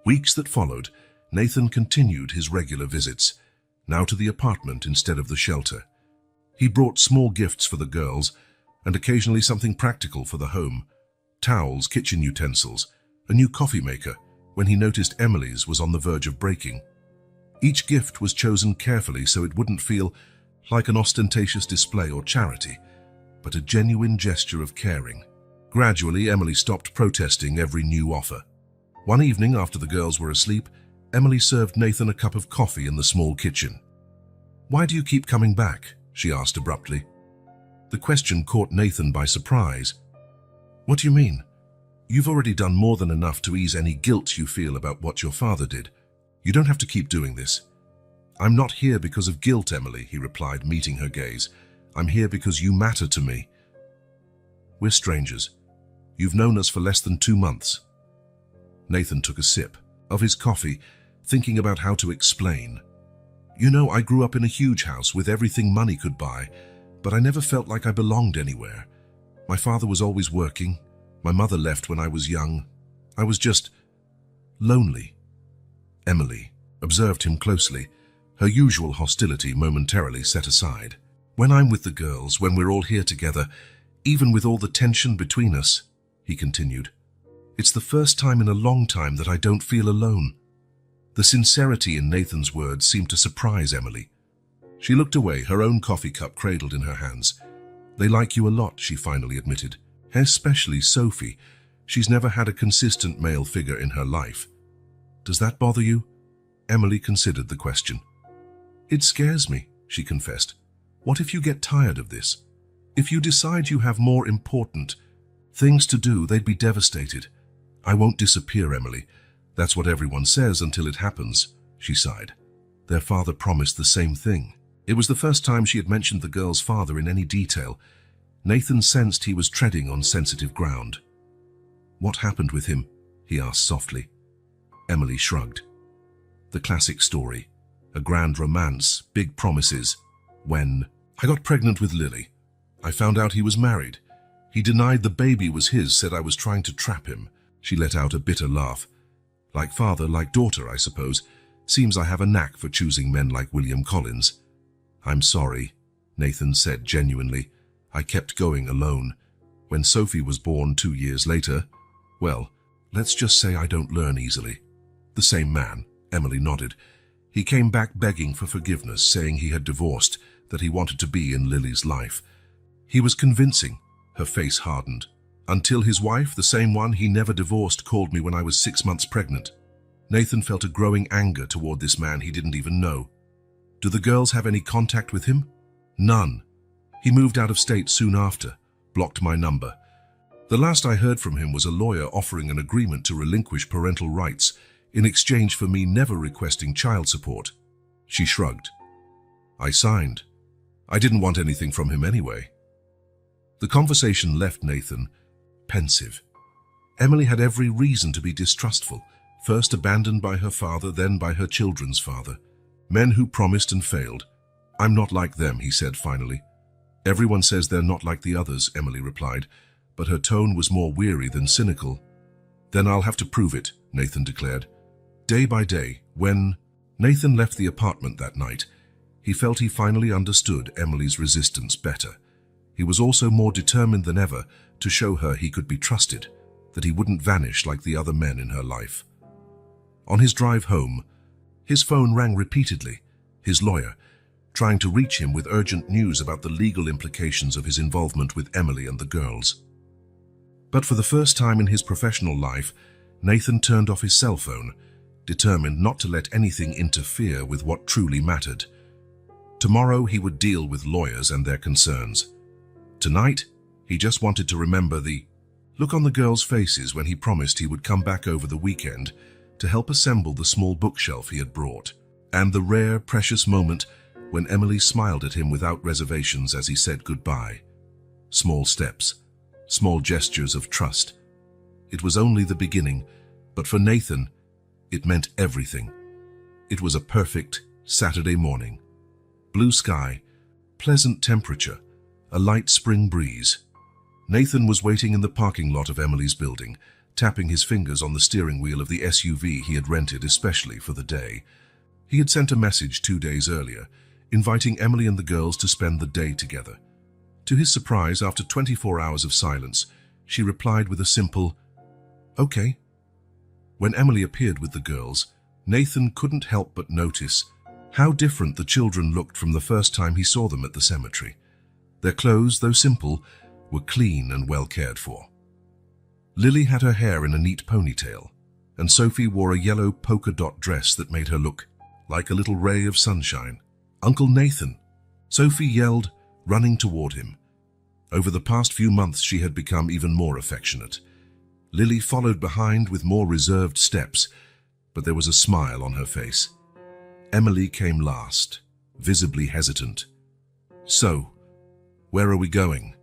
weeks that followed, Nathan continued his regular visits, now to the apartment instead of the shelter. He brought small gifts for the girls, and occasionally something practical for the home. Towels, kitchen utensils, a new coffee maker, when he noticed Emily's was on the verge of breaking. Each gift was chosen carefully so it wouldn't feel like an ostentatious display or charity, but a genuine gesture of caring. Gradually, Emily stopped protesting every new offer. One evening, after the girls were asleep, Emily served Nathan a cup of coffee in the small kitchen. "Why do you keep coming back?" she asked abruptly. The question caught Nathan by surprise. What do you mean? You've already done more than enough to ease any guilt you feel about what your father did. You don't have to keep doing this. I'm not here because of guilt, Emily, he replied, meeting her gaze. I'm here because you matter to me. We're strangers. You've known us for less than 2 months. Nathan took a sip of his coffee, thinking about how to explain. You know, I grew up in a huge house with everything money could buy, but I never felt like I belonged anywhere. My father was always working. My mother left when I was young. I was just lonely. Emily observed him closely, her usual hostility momentarily set aside. When I'm with the girls, when we're all here together, even with all the tension between us, he continued, it's the first time in a long time that I don't feel alone. The sincerity in Nathan's words seemed to surprise Emily. She looked away, her own coffee cup cradled in her hands. They like you a lot, she finally admitted. Especially Sophie. She's never had a consistent male figure in her life. Does that bother you? Emily considered the question. It scares me, she confessed. What if you get tired of this? If you decide you have more important things to do, they'd be devastated. I won't disappear, Emily. That's what everyone says until it happens, she sighed. Their father promised the same thing. It was the first time she had mentioned the girl's father in any detail. Nathan sensed he was treading on sensitive ground. What happened with him? He asked softly. Emily shrugged. The classic story. A grand romance, big promises. When I got pregnant with Lily, I found out he was married. He denied the baby was his, said I was trying to trap him. She let out a bitter laugh. Like father, like daughter, I suppose. Seems I have a knack for choosing men like William Collins. I'm sorry, Nathan said genuinely. I kept going alone. When Sophie was born 2 years later, well, let's just say I don't learn easily. The same man, Emily nodded. He came back begging for forgiveness, saying he had divorced, that he wanted to be in Lily's life. He was convincing. Her face hardened. Until his wife, the same one he never divorced, called me when I was 6 months pregnant. Nathan felt a growing anger toward this man he didn't even know. Do the girls have any contact with him? None. He moved out of state soon after, blocked my number. The last I heard from him was a lawyer offering an agreement to relinquish parental rights in exchange for me never requesting child support. She shrugged. I signed. I didn't want anything from him anyway. The conversation left Nathan pensive. Emily had every reason to be distrustful, first abandoned by her father, then by her children's father. Men who promised and failed. I'm not like them, he said finally. Everyone says they're not like the others, Emily replied, but her tone was more weary than cynical. Then I'll have to prove it, Nathan declared. Day by day, when Nathan left the apartment that night, he felt he finally understood Emily's resistance better. He was also more determined than ever to show her he could be trusted, that he wouldn't vanish like the other men in her life. On his drive home, his phone rang repeatedly. His lawyer, trying to reach him with urgent news about the legal implications of his involvement with Emily and the girls. But for the first time in his professional life, Nathan turned off his cell phone, determined not to let anything interfere with what truly mattered. Tomorrow he would deal with lawyers and their concerns. Tonight, he just wanted to remember the look on the girls' faces when he promised he would come back over the weekend to help assemble the small bookshelf he had brought, and the rare, precious moment when Emily smiled at him without reservations as he said goodbye. Small steps, small gestures of trust. It was only the beginning, but for Nathan, it meant everything. It was a perfect Saturday morning. Blue sky, pleasant temperature, a light spring breeze. Nathan was waiting in the parking lot of Emily's building, tapping his fingers on the steering wheel of the SUV he had rented especially for the day. He had sent a message 2 days earlier, inviting Emily and the girls to spend the day together. To his surprise, after 24 hours of silence, she replied with a simple, "Okay." When Emily appeared with the girls, Nathan couldn't help but notice how different the children looked from the first time he saw them at the cemetery. Their clothes, though simple, were clean and well cared for. Lily had her hair in a neat ponytail, and Sophie wore a yellow polka dot dress that made her look like a little ray of sunshine. "Uncle Nathan!" Sophie yelled, running toward him. Over the past few months, she had become even more affectionate. Lily followed behind with more reserved steps, but there was a smile on her face. Emily came last, visibly hesitant. "So, where are we going?"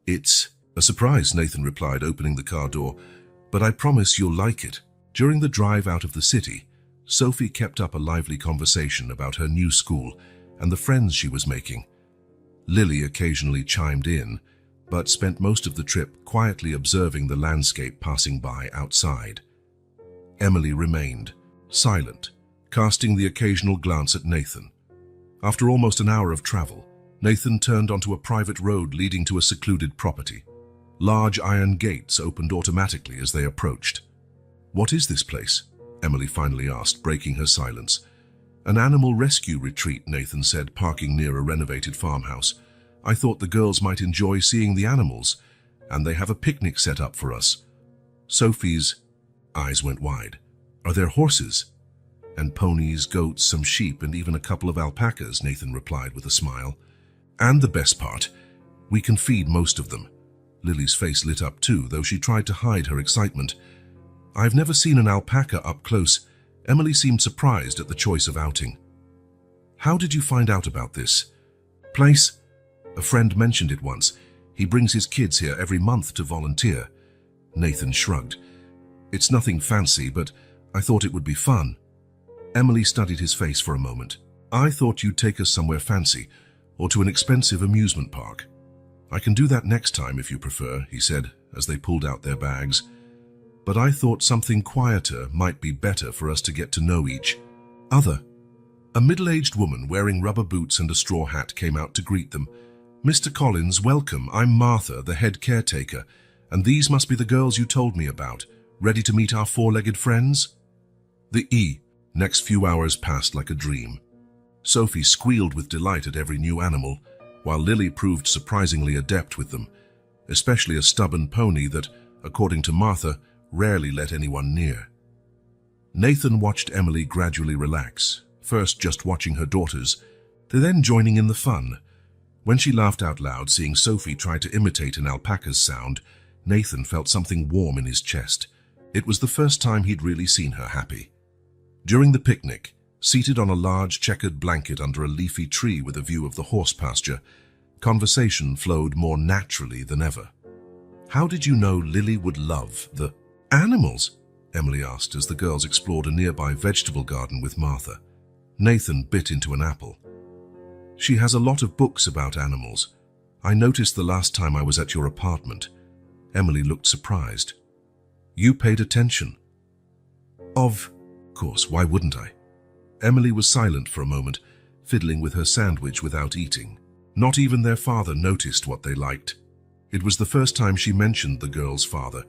"It's a surprise," Nathan replied, opening the car door, "but I promise you'll like it." During the drive out of the city, Sophie kept up a lively conversation about her new school and the friends she was making. Lily occasionally chimed in, but spent most of the trip quietly observing the landscape passing by outside. Emily remained silent, casting the occasional glance at Nathan. After almost an hour of travel, Nathan turned onto a private road leading to a secluded property. Large iron gates opened automatically as they approached. "What is this place?" Emily finally asked, breaking her silence. "An animal rescue retreat," Nathan said, parking near a renovated farmhouse. "I thought the girls might enjoy seeing the animals, and they have a picnic set up for us." Sophie's eyes went wide. "Are there horses?" "And ponies, goats, some sheep, and even a couple of alpacas," Nathan replied with a smile. "And the best part, we can feed most of them." Lily's face lit up too, though she tried to hide her excitement. "I've never seen an alpaca up close." Emily seemed surprised at the choice of outing. "How did you find out about this place?" "A friend mentioned it once. He brings his kids here every month to volunteer." Nathan shrugged. "It's nothing fancy, but I thought it would be fun." Emily studied his face for a moment. "I thought you'd take us somewhere fancy, or to an expensive amusement park." "I can do that next time if you prefer," he said as they pulled out their bags. "But I thought something quieter might be better for us to get to know each other." A middle-aged woman wearing rubber boots and a straw hat came out to greet them. "Mr. Collins, welcome. I'm Martha, the head caretaker, and these must be the girls you told me about. Ready to meet our four-legged friends?" The next few hours passed like a dream. Sophie squealed with delight at every new animal, while Lily proved surprisingly adept with them, especially a stubborn pony that, according to Martha, rarely let anyone near. Nathan watched Emily gradually relax, first just watching her daughters, then joining in the fun. When she laughed out loud, seeing Sophie try to imitate an alpaca's sound, Nathan felt something warm in his chest. It was the first time he'd really seen her happy. During the picnic, seated on a large checkered blanket under a leafy tree with a view of the horse pasture, conversation flowed more naturally than ever. "How did you know Lily would love the animals?" Emily asked as the girls explored a nearby vegetable garden with Martha. Nathan bit into an apple. "She has a lot of books about animals. I noticed the last time I was at your apartment." Emily looked surprised. "You paid attention?" Of course, why wouldn't I?" Emily was silent for a moment, fiddling with her sandwich without eating. Not even their father noticed what they liked. It was the first time she mentioned the girl's father.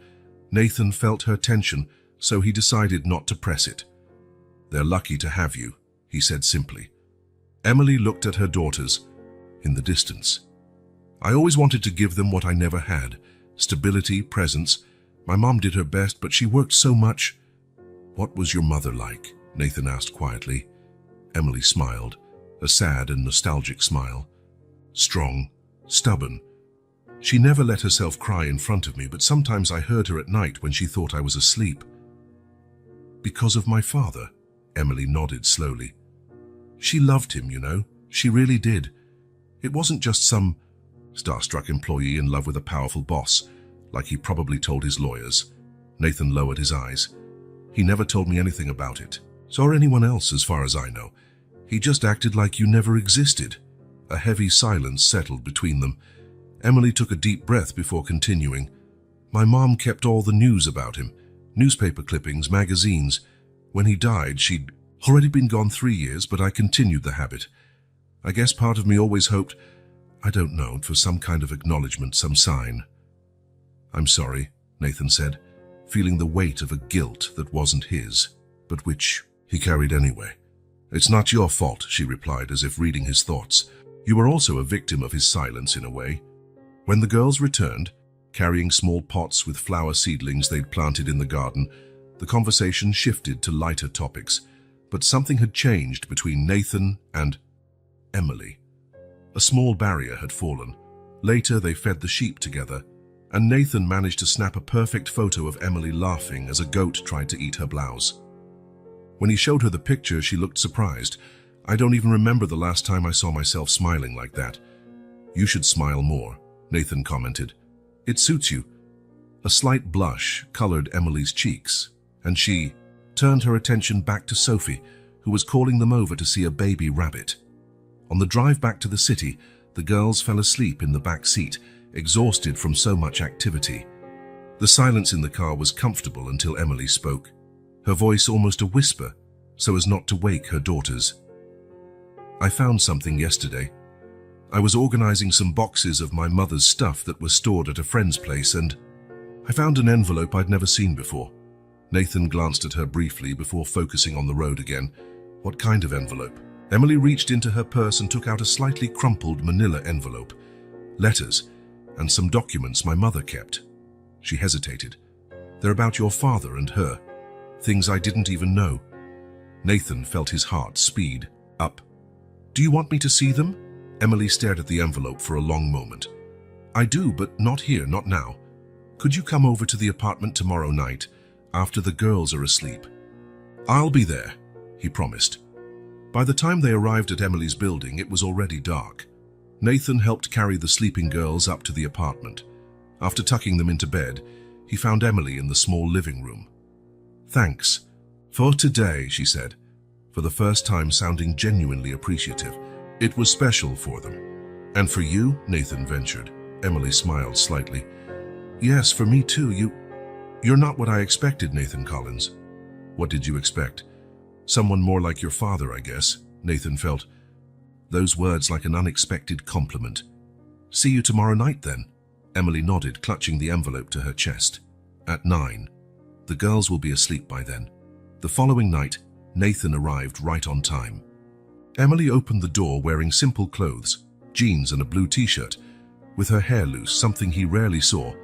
Nathan felt her tension, so he decided not to press it. "They're lucky to have you," he said simply. Emily looked at her daughters in the distance. "I always wanted to give them what I never had. Stability, presence. My mom did her best, but she worked so much." "What was your mother like?" Nathan asked quietly. Emily smiled, a sad and nostalgic smile. "Strong, stubborn. She never let herself cry in front of me, but sometimes I heard her at night when she thought I was asleep." "Because of my father?" Emily nodded slowly. "She loved him, you know. She really did. It wasn't just some starstruck employee in love with a powerful boss, like he probably told his lawyers." Nathan lowered his eyes. "He never told me anything about it, or anyone else as far as I know. He just acted like you never existed." A heavy silence settled between them. Emily took a deep breath before continuing. "My mom kept all the news about him, newspaper clippings, magazines. When he died, she'd already been gone 3 years, but I continued the habit. I guess part of me always hoped, I don't know, for some kind of acknowledgement, some sign." "I'm sorry," Nathan said, feeling the weight of a guilt that wasn't his, but which he carried anyway. "It's not your fault," she replied, as if reading his thoughts. "You were also a victim of his silence in a way." When the girls returned, carrying small pots with flower seedlings they'd planted in the garden, the conversation shifted to lighter topics, but something had changed between Nathan and Emily. A small barrier had fallen. Later, they fed the sheep together, and Nathan managed to snap a perfect photo of Emily laughing as a goat tried to eat her blouse. When he showed her the picture, she looked surprised. "I don't even remember the last time I saw myself smiling like that." "You should smile more," Nathan commented. "It suits you." A slight blush colored Emily's cheeks, and she turned her attention back to Sophie, who was calling them over to see a baby rabbit. On the drive back to the city, the girls fell asleep in the back seat, exhausted from so much activity. The silence in the car was comfortable until Emily spoke, her voice almost a whisper, so as not to wake her daughters. "I found something yesterday. I was organizing some boxes of my mother's stuff that were stored at a friend's place, and I found an envelope I'd never seen before." Nathan glanced at her briefly before focusing on the road again. "What kind of envelope?" Emily reached into her purse and took out a slightly crumpled manila envelope. "Letters and some documents my mother kept." She hesitated. "They're about your father and her. Things I didn't even know." Nathan felt his heart speed up. "Do you want me to see them?" Emily stared at the envelope for a long moment. "I do, but not here, not now. Could you come over to the apartment tomorrow night, after the girls are asleep?" "I'll be there," he promised. By the time they arrived at Emily's building, it was already dark. Nathan helped carry the sleeping girls up to the apartment. After tucking them into bed, he found Emily in the small living room. "Thanks for today," she said, for the first time sounding genuinely appreciative. "It was special for them." "And for you?" Nathan ventured. Emily smiled slightly. "Yes, for me too. You're not what I expected, Nathan Collins." "What did you expect?" "Someone more like your father, I guess," Nathan felt. Those words like an unexpected compliment. "See you tomorrow night, then." Emily nodded, clutching the envelope to her chest. "At 9. The girls will be asleep by then." The following night, Nathan arrived right on time. Emily opened the door wearing simple clothes, jeans and a blue t-shirt, with her hair loose, something he rarely saw.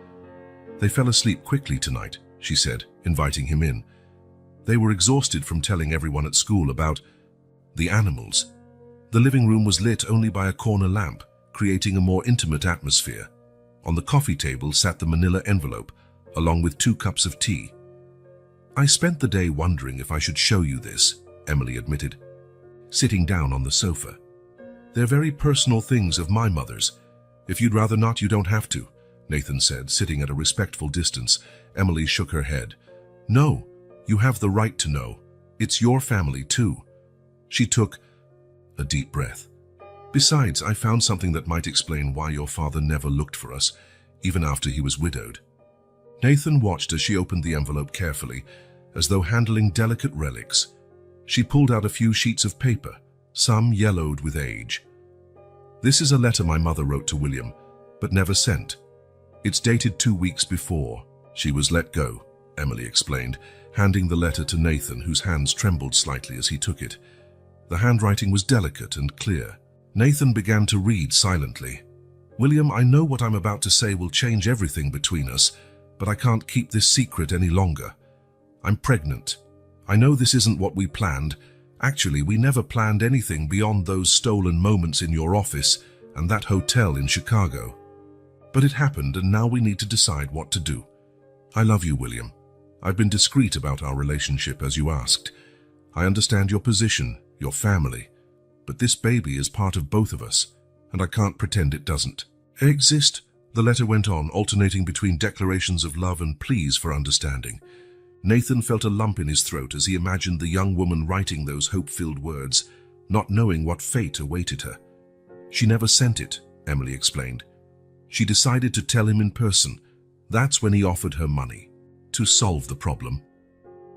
"They fell asleep quickly tonight," she said, inviting him in. They were exhausted from telling everyone at school about the animals. The living room was lit only by a corner lamp, creating a more intimate atmosphere. On the coffee table sat the manila envelope, along with 2 cups of tea. "I spent the day wondering if I should show you this," Emily admitted, sitting down on the sofa. "They're very personal things of my mother's. If you'd rather not, you don't have to," Nathan said, sitting at a respectful distance. Emily shook her head. "No, you have the right to know. It's your family, too." She took a deep breath. "Besides, I found something that might explain why your father never looked for us, even after he was widowed." Nathan watched as she opened the envelope carefully, as though handling delicate relics. She pulled out a few sheets of paper, some yellowed with age. "This is a letter my mother wrote to William, but never sent. It's dated 2 weeks before she was let go," Emily explained, handing the letter to Nathan, whose hands trembled slightly as he took it. The handwriting was delicate and clear. Nathan began to read silently. "William, I know what I'm about to say will change everything between us, but I can't keep this secret any longer. I'm pregnant. I know this isn't what we planned. Actually, we never planned anything beyond those stolen moments in your office and that hotel in Chicago. But it happened, and now we need to decide what to do. I love you, William. I've been discreet about our relationship, as you asked. I understand your position, your family, but this baby is part of both of us, and I can't pretend it doesn't exist." The letter went on, alternating between declarations of love and pleas for understanding. Nathan felt a lump in his throat as he imagined the young woman writing those hope-filled words, not knowing what fate awaited her. "She never sent it," Emily explained. "She decided to tell him in person. That's when he offered her money to solve the problem."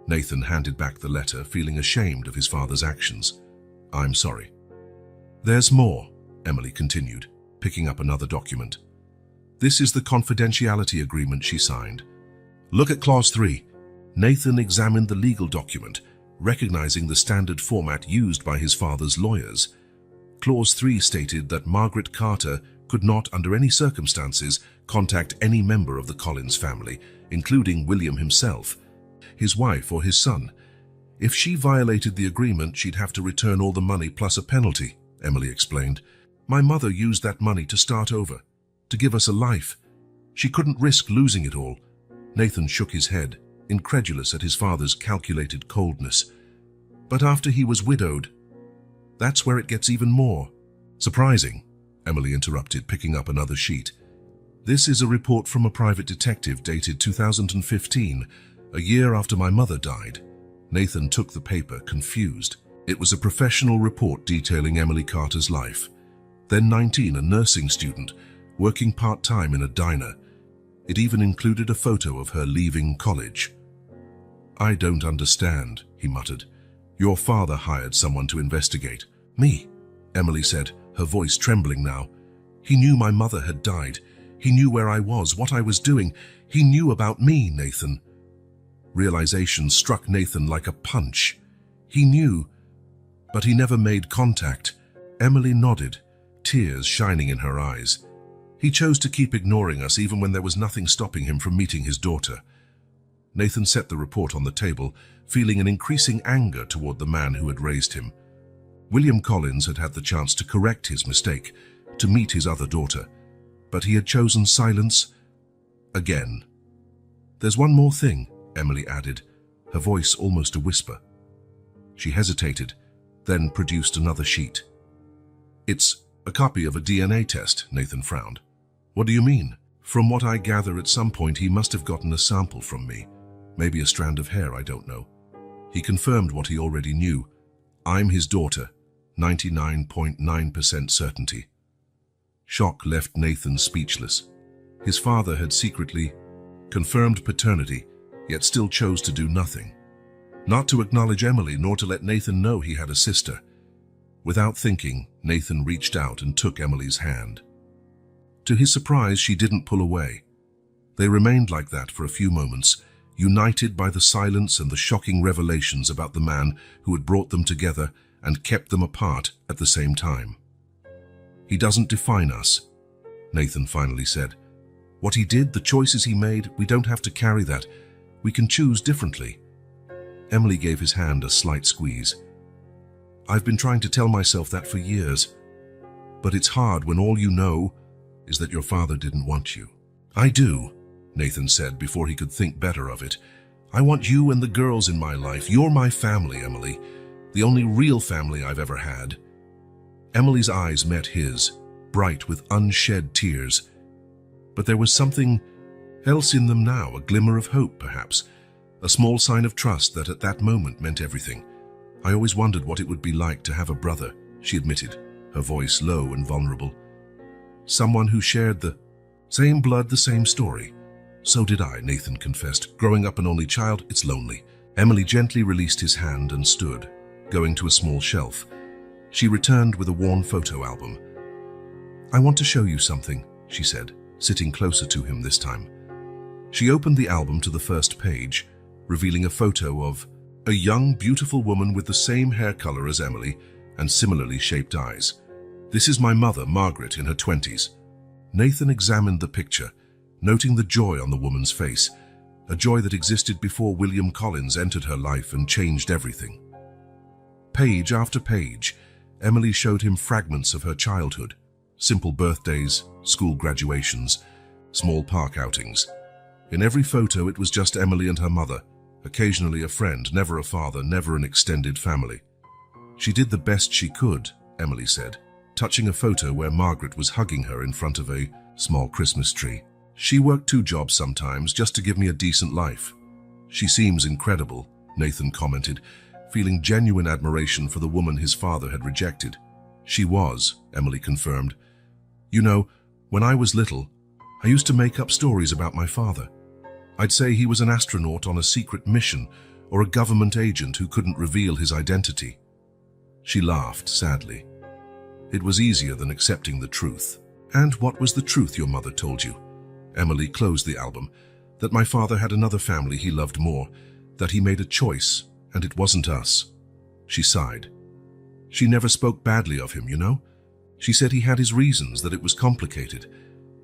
Nathan handed back the letter, feeling ashamed of his father's actions. "I'm sorry." "There's more," Emily continued, picking up another document. "This is the confidentiality agreement she signed. Look at Clause 3. Nathan examined the legal document, recognizing the standard format used by his father's lawyers. Clause 3 stated that Margaret Carter could not, under any circumstances, contact any member of the Collins family, including William himself, his wife, or his son. If she violated the agreement, she'd have to return all the money plus a penalty, Emily explained. "My mother used that money to start over. to give us a life. She couldn't risk losing it all. Nathan shook his head, incredulous at his father's calculated coldness. But after he was widowed, that's where it gets even more. Surprising, Emily interrupted, picking up another sheet. This is a report from a private detective dated 2015, a year after my mother died. Nathan took the paper, confused. It was a professional report detailing Emily Carter's life. Then 19, a nursing student, working part-time in a diner. It even included a photo of her leaving college. I don't understand, he muttered. Your father hired someone to investigate. Me, Emily said, her voice trembling now. He knew my mother had died. He knew where I was, what I was doing. He knew about me, Nathan. Realization struck Nathan like a punch. He knew, but he never made contact. Emily nodded, tears shining in her eyes. He chose to keep ignoring us even when there was nothing stopping him from meeting his daughter. Nathan set the report on the table, feeling an increasing anger toward the man who had raised him. William Collins had had the chance to correct his mistake, to meet his other daughter, but he had chosen silence again. There's one more thing, Emily added, her voice almost a whisper. She hesitated, then produced another sheet. It's a copy of a DNA test, Nathan frowned. What do you mean? From what I gather, at some point he must have gotten a sample from me. Maybe a strand of hair, I don't know. He confirmed what he already knew. I'm his daughter, 99.9% certainty. Shock left Nathan speechless. His father had secretly confirmed paternity, yet still chose to do nothing. Not to acknowledge Emily, nor to let Nathan know he had a sister. Without thinking, Nathan reached out and took Emily's hand. To his surprise, she didn't pull away. They remained like that for a few moments, united by the silence and the shocking revelations about the man who had brought them together and kept them apart at the same time. He doesn't define us, Nathan finally said. What he did, the choices he made, we don't have to carry that. We can choose differently. Emily gave his hand a slight squeeze. I've been trying to tell myself that for years, but it's hard when all you know is that your father didn't want you. I do, Nathan said before he could think better of it. I want you and the girls in my life. You're my family, Emily. The only real family I've ever had. Emily's eyes met his, bright with unshed tears. But there was something else in them now, a glimmer of hope, perhaps. A small sign of trust that at that moment meant everything. I always wondered what it would be like to have a brother, she admitted, her voice low and vulnerable. Someone who shared the same blood, the same story. So did I, Nathan confessed. Growing up an only child, it's lonely. Emily gently released his hand and stood, going to a small shelf. She returned with a worn photo album. I want to show you something, she said, sitting closer to him this time. She opened the album to the first page, revealing a photo of a young, beautiful woman with the same hair color as Emily and similarly shaped eyes. This is my mother, Margaret, in her 20s. Nathan examined the picture, noting the joy on the woman's face, a joy that existed before William Collins entered her life and changed everything. Page after page, Emily showed him fragments of her childhood, simple birthdays, school graduations, small park outings. In every photo, it was just Emily and her mother, occasionally a friend, never a father, never an extended family. She did the best she could, Emily said, touching a photo where Margaret was hugging her in front of a small Christmas tree. She worked 2 jobs sometimes just to give me a decent life. She seems incredible, Nathan commented, feeling genuine admiration for the woman his father had rejected. She was, Emily confirmed. You know, when I was little, I used to make up stories about my father. I'd say he was an astronaut on a secret mission or a government agent who couldn't reveal his identity. She laughed sadly. It was easier than accepting the truth. And what was the truth your mother told you? Emily closed the album. That my father had another family he loved more, that he made a choice, and it wasn't us. She sighed. She never spoke badly of him, you know? She said he had his reasons, that it was complicated.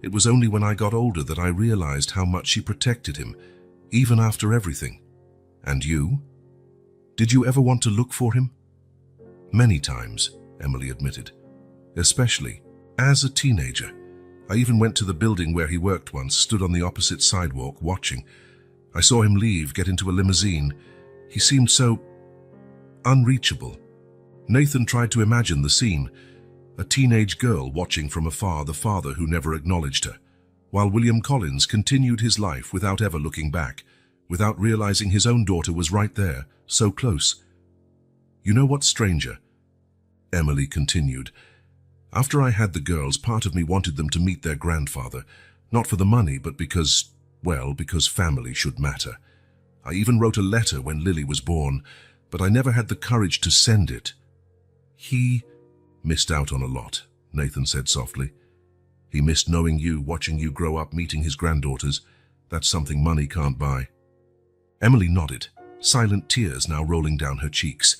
It was only when I got older that I realized how much she protected him, even after everything. And you? Did you ever want to look for him? Many times, Emily admitted. Especially as a teenager. I even went to the building where he worked once, stood on the opposite sidewalk, watching. I saw him leave, get into a limousine. He seemed so unreachable. Nathan tried to imagine the scene. A teenage girl watching from afar the father who never acknowledged her, while William Collins continued his life without ever looking back, without realizing his own daughter was right there, so close. You know what's stranger? Emily continued. After I had the girls, part of me wanted them to meet their grandfather, not for the money, but because, well, because family should matter. I even wrote a letter when Lily was born, but I never had the courage to send it. He missed out on a lot, Nathan said softly. He missed knowing you, watching you grow up, meeting his granddaughters. That's something money can't buy. Emily nodded, silent tears now rolling down her cheeks.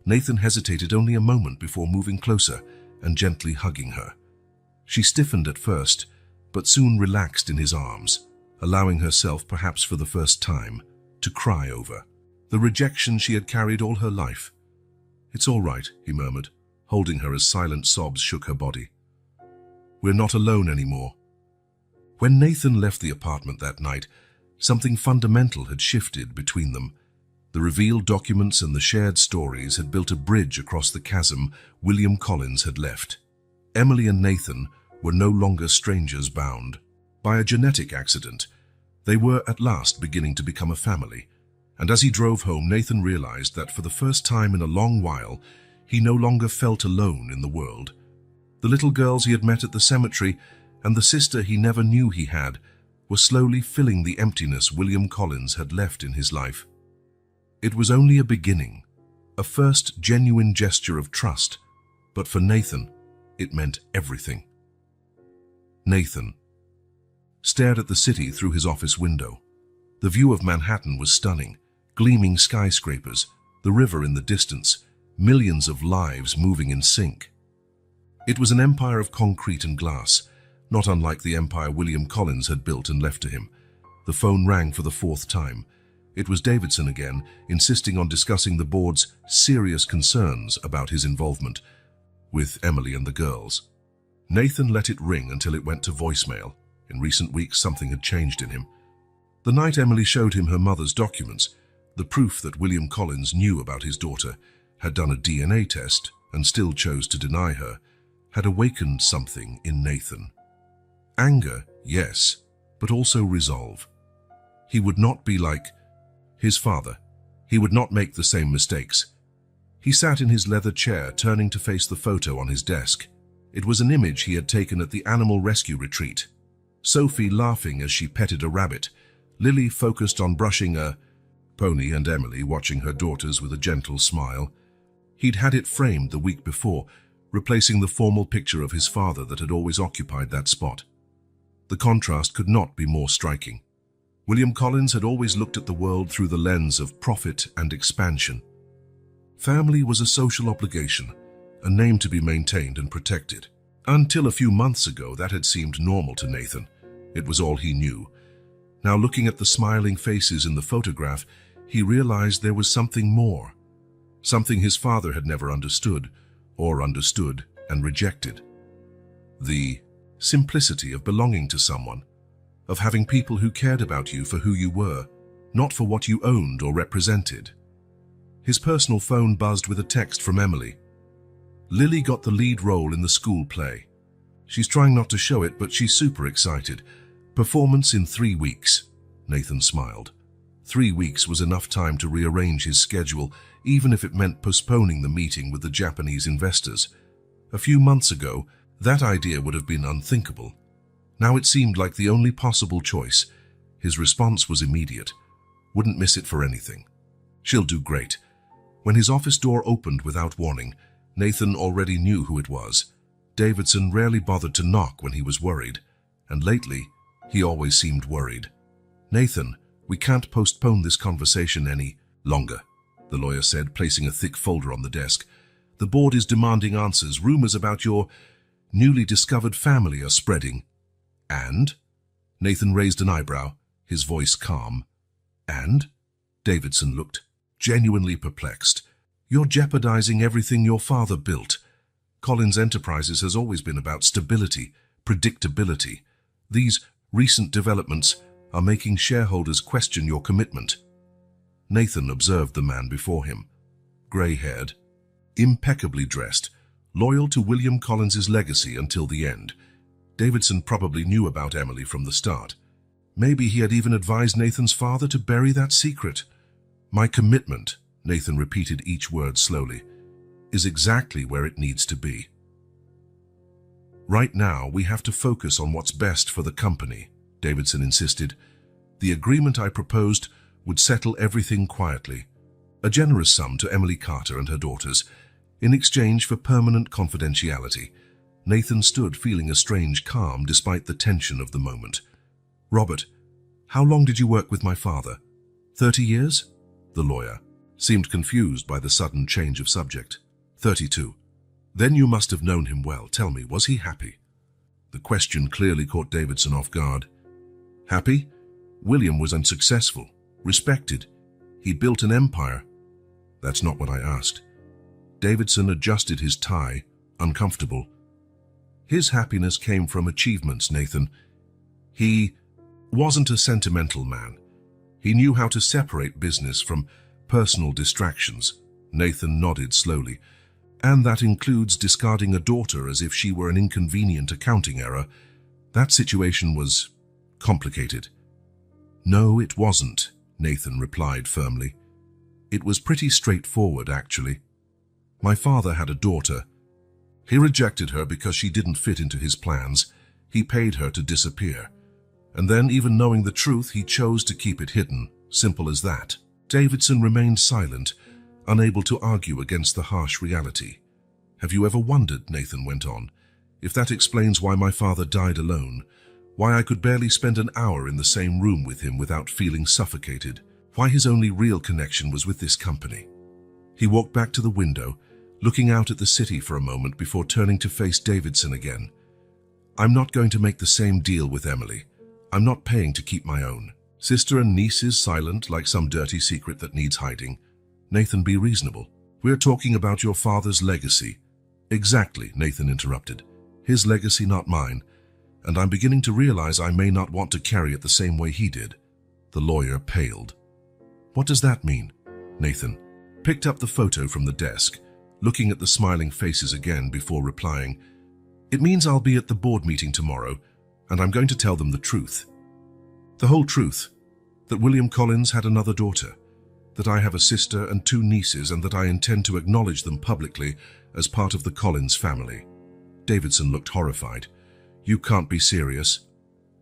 Nathan hesitated only a moment before moving closer and gently hugging her. She stiffened at first, but soon relaxed in his arms, allowing herself, perhaps for the first time, to cry over the rejection she had carried all her life. It's all right, he murmured, holding her as silent sobs shook her body. We're not alone anymore. When Nathan left the apartment that night, something fundamental had shifted between them. The revealed documents and the shared stories had built a bridge across the chasm William Collins had left. Emily and Nathan were no longer strangers bound. By a genetic accident, they were at last beginning to become a family. And as he drove home, Nathan realized that for the first time in a long while, he no longer felt alone in the world. The little girls he had met at the cemetery and the sister he never knew he had were slowly filling the emptiness William Collins had left in his life. It was only a beginning, a first genuine gesture of trust, but for Nathan, it meant everything. Nathan stared at the city through his office window. The view of Manhattan was stunning, gleaming skyscrapers, the river in the distance, millions of lives moving in sync. It was an empire of concrete and glass, not unlike the empire William Collins had built and left to him. The phone rang for the fourth time. It was Davidson again, insisting on discussing the board's serious concerns about his involvement with Emily and the girls. Nathan let it ring until it went to voicemail. In recent weeks, something had changed in him. The night Emily showed him her mother's documents, the proof that William Collins knew about his daughter, had done a DNA test, and still chose to deny her, had awakened something in Nathan. Anger, yes, but also resolve. He would not be like his father. He would not make the same mistakes. He sat in his leather chair, turning to face the photo on his desk. It was an image he had taken at the animal rescue retreat. Sophie laughing as she petted a rabbit, Lily focused on brushing a pony, and Emily watching her daughters with a gentle smile. He'd had it framed the week before, replacing the formal picture of his father that had always occupied that spot. The contrast could not be more striking. William Collins had always looked at the world through the lens of profit and expansion. Family was a social obligation, a name to be maintained and protected. Until a few months ago, that had seemed normal to Nathan. It was all he knew. Now, looking at the smiling faces in the photograph, he realized there was something more. Something his father had never understood, or understood and rejected. The simplicity of belonging to someone, of having people who cared about you for who you were, not for what you owned or represented. His personal phone buzzed with a text from Emily. Lily got the lead role in the school play. She's trying not to show it, but she's super excited. Performance in 3 weeks. Nathan smiled. 3 weeks was enough time to rearrange his schedule, even if it meant postponing the meeting with the Japanese investors. A few months ago, that idea would have been unthinkable. Now it seemed like the only possible choice. His response was immediate. Wouldn't miss it for anything. She'll do great. When his office door opened without warning, Nathan already knew who it was. Davidson rarely bothered to knock when he was worried, and lately, he always seemed worried. Nathan, we can't postpone this conversation any longer, the lawyer said, placing a thick folder on the desk. The board is demanding answers. Rumors about your newly discovered family are spreading. And? Nathan raised an eyebrow, his voice calm. And? Davidson looked genuinely perplexed. You're jeopardizing everything your father built. Collins Enterprises has always been about stability, predictability. These recent developments are making shareholders question your commitment. Nathan observed the man before him, grey-haired, impeccably dressed, loyal to William Collins's legacy until the end. Davidson probably knew about Emily from the start. Maybe he had even advised Nathan's father to bury that secret. My commitment, Nathan repeated each word slowly, is exactly where it needs to be. Right now, we have to focus on what's best for the company, Davidson insisted. The agreement I proposed would settle everything quietly. A generous sum to Emily Carter and her daughters, in exchange for permanent confidentiality. Nathan stood feeling a strange calm despite the tension of the moment. Robert, how long did you work with my father? 30 years? The lawyer seemed confused by the sudden change of subject. 32. Then you must have known him well. Tell me, was he happy? The question clearly caught Davidson off guard. Happy? William was unsuccessful, respected. He built an empire. That's not what I asked. Davidson adjusted his tie, uncomfortable. His happiness came from achievements, Nathan. He wasn't a sentimental man. He knew how to separate business from personal distractions. Nathan nodded slowly. And that includes discarding a daughter as if she were an inconvenient accounting error. That situation was complicated. No, it wasn't, Nathan replied firmly. It was pretty straightforward, actually. My father had a daughter. He rejected her because she didn't fit into his plans. He paid her to disappear. And then, even knowing the truth, he chose to keep it hidden. Simple as that. Davidson remained silent, unable to argue against the harsh reality. Have you ever wondered, Nathan went on, if that explains why my father died alone, why I could barely spend an hour in the same room with him without feeling suffocated, why his only real connection was with this company? He walked back to the window, looking out at the city for a moment before turning to face Davidson again. I'm not going to make the same deal with Emily. I'm not paying to keep my own. Sister and niece is silent like some dirty secret that needs hiding. Nathan, be reasonable. We're talking about your father's legacy. Exactly, Nathan interrupted. His legacy, not mine. And I'm beginning to realize I may not want to carry it the same way he did. The lawyer paled. What does that mean? Nathan picked up the photo from the desk, looking at the smiling faces again before replying. It means I'll be at the board meeting tomorrow, and I'm going to tell them the truth. The whole truth. That William Collins had another daughter. That I have a sister and 2 nieces, and that I intend to acknowledge them publicly as part of the Collins family. Davidson looked horrified. You can't be serious.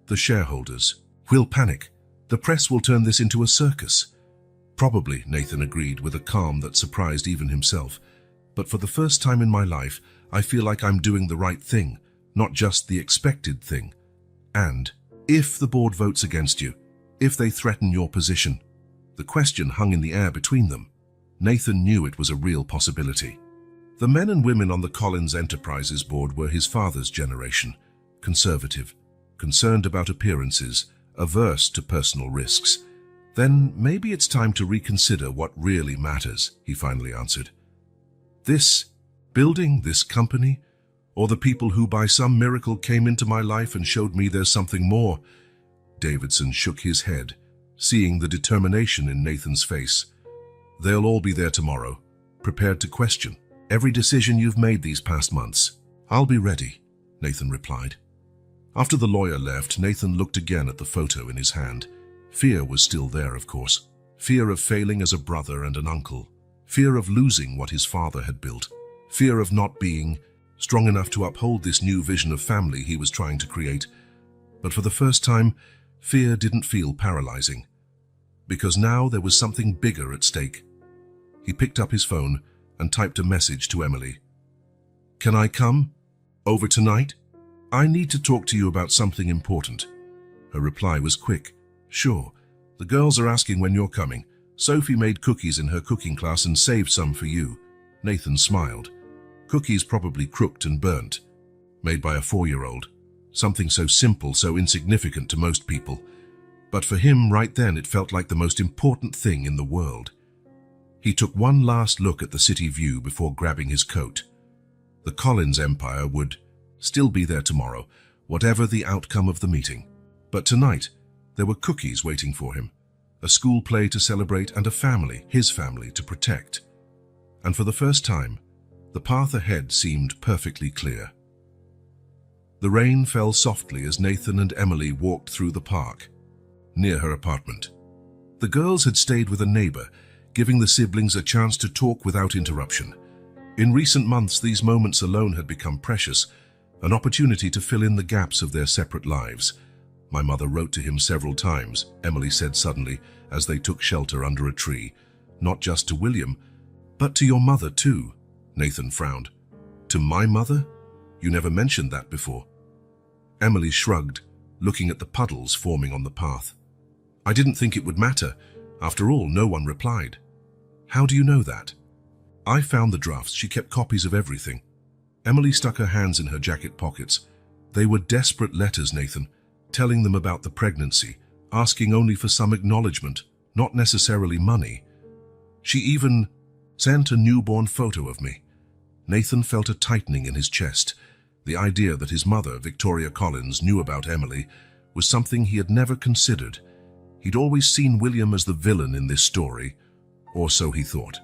The shareholders will panic. The press will turn this into a circus. Probably, Nathan agreed with a calm that surprised even himself. But for the first time in my life, I feel like I'm doing the right thing, not just the expected thing. And if the board votes against you, if they threaten your position, the question hung in the air between them. Nathan knew it was a real possibility. The men and women on the Collins Enterprises board were his father's generation, conservative, concerned about appearances, averse to personal risks. Then maybe it's time to reconsider what really matters, he finally answered. This building, this company, or the people who by some miracle came into my life and showed me there's something more? Davidson shook his head, seeing the determination in Nathan's face. They'll all be there tomorrow, prepared to question every decision you've made these past months. I'll be ready, Nathan replied. After the lawyer left, Nathan looked again at the photo in his hand. Fear was still there, of course. Fear of failing as a brother and an uncle. Fear of losing what his father had built. Fear of not being strong enough to uphold this new vision of family he was trying to create. But for the first time, fear didn't feel paralyzing. Because now there was something bigger at stake. He picked up his phone and typed a message to Emily. Can I come? Over tonight? I need to talk to you about something important. Her reply was quick. Sure. The girls are asking when you're coming. Sophie made cookies in her cooking class and saved some for you. Nathan smiled. Cookies probably crooked and burnt. Made by a 4-year-old. Something so simple, so insignificant to most people. But for him, right then, it felt like the most important thing in the world. He took one last look at the city view before grabbing his coat. The Collins empire would still be there tomorrow, whatever the outcome of the meeting. But tonight, there were cookies waiting for him, a school play to celebrate and a family, his family, to protect. And for the first time, the path ahead seemed perfectly clear. The rain fell softly as Nathan and Emily walked through the park, near her apartment. The girls had stayed with a neighbor, giving the siblings a chance to talk without interruption. In recent months, these moments alone had become precious, an opportunity to fill in the gaps of their separate lives. "My mother wrote to him several times," Emily said suddenly, as they took shelter under a tree. "Not just to William, but to your mother too." Nathan frowned. "To my mother? You never mentioned that before." Emily shrugged, looking at the puddles forming on the path. "I didn't think it would matter. After all, no one replied." "How do you know that?" "I found the drafts. She kept copies of everything." Emily stuck her hands in her jacket pockets. "They were desperate letters, Nathan, telling them about the pregnancy, asking only for some acknowledgement, not necessarily money. She even sent a newborn photo of me." Nathan felt a tightening in his chest. The idea that his mother, Victoria Collins, knew about Emily was something he had never considered. He'd always seen William as the villain in this story, or so he thought.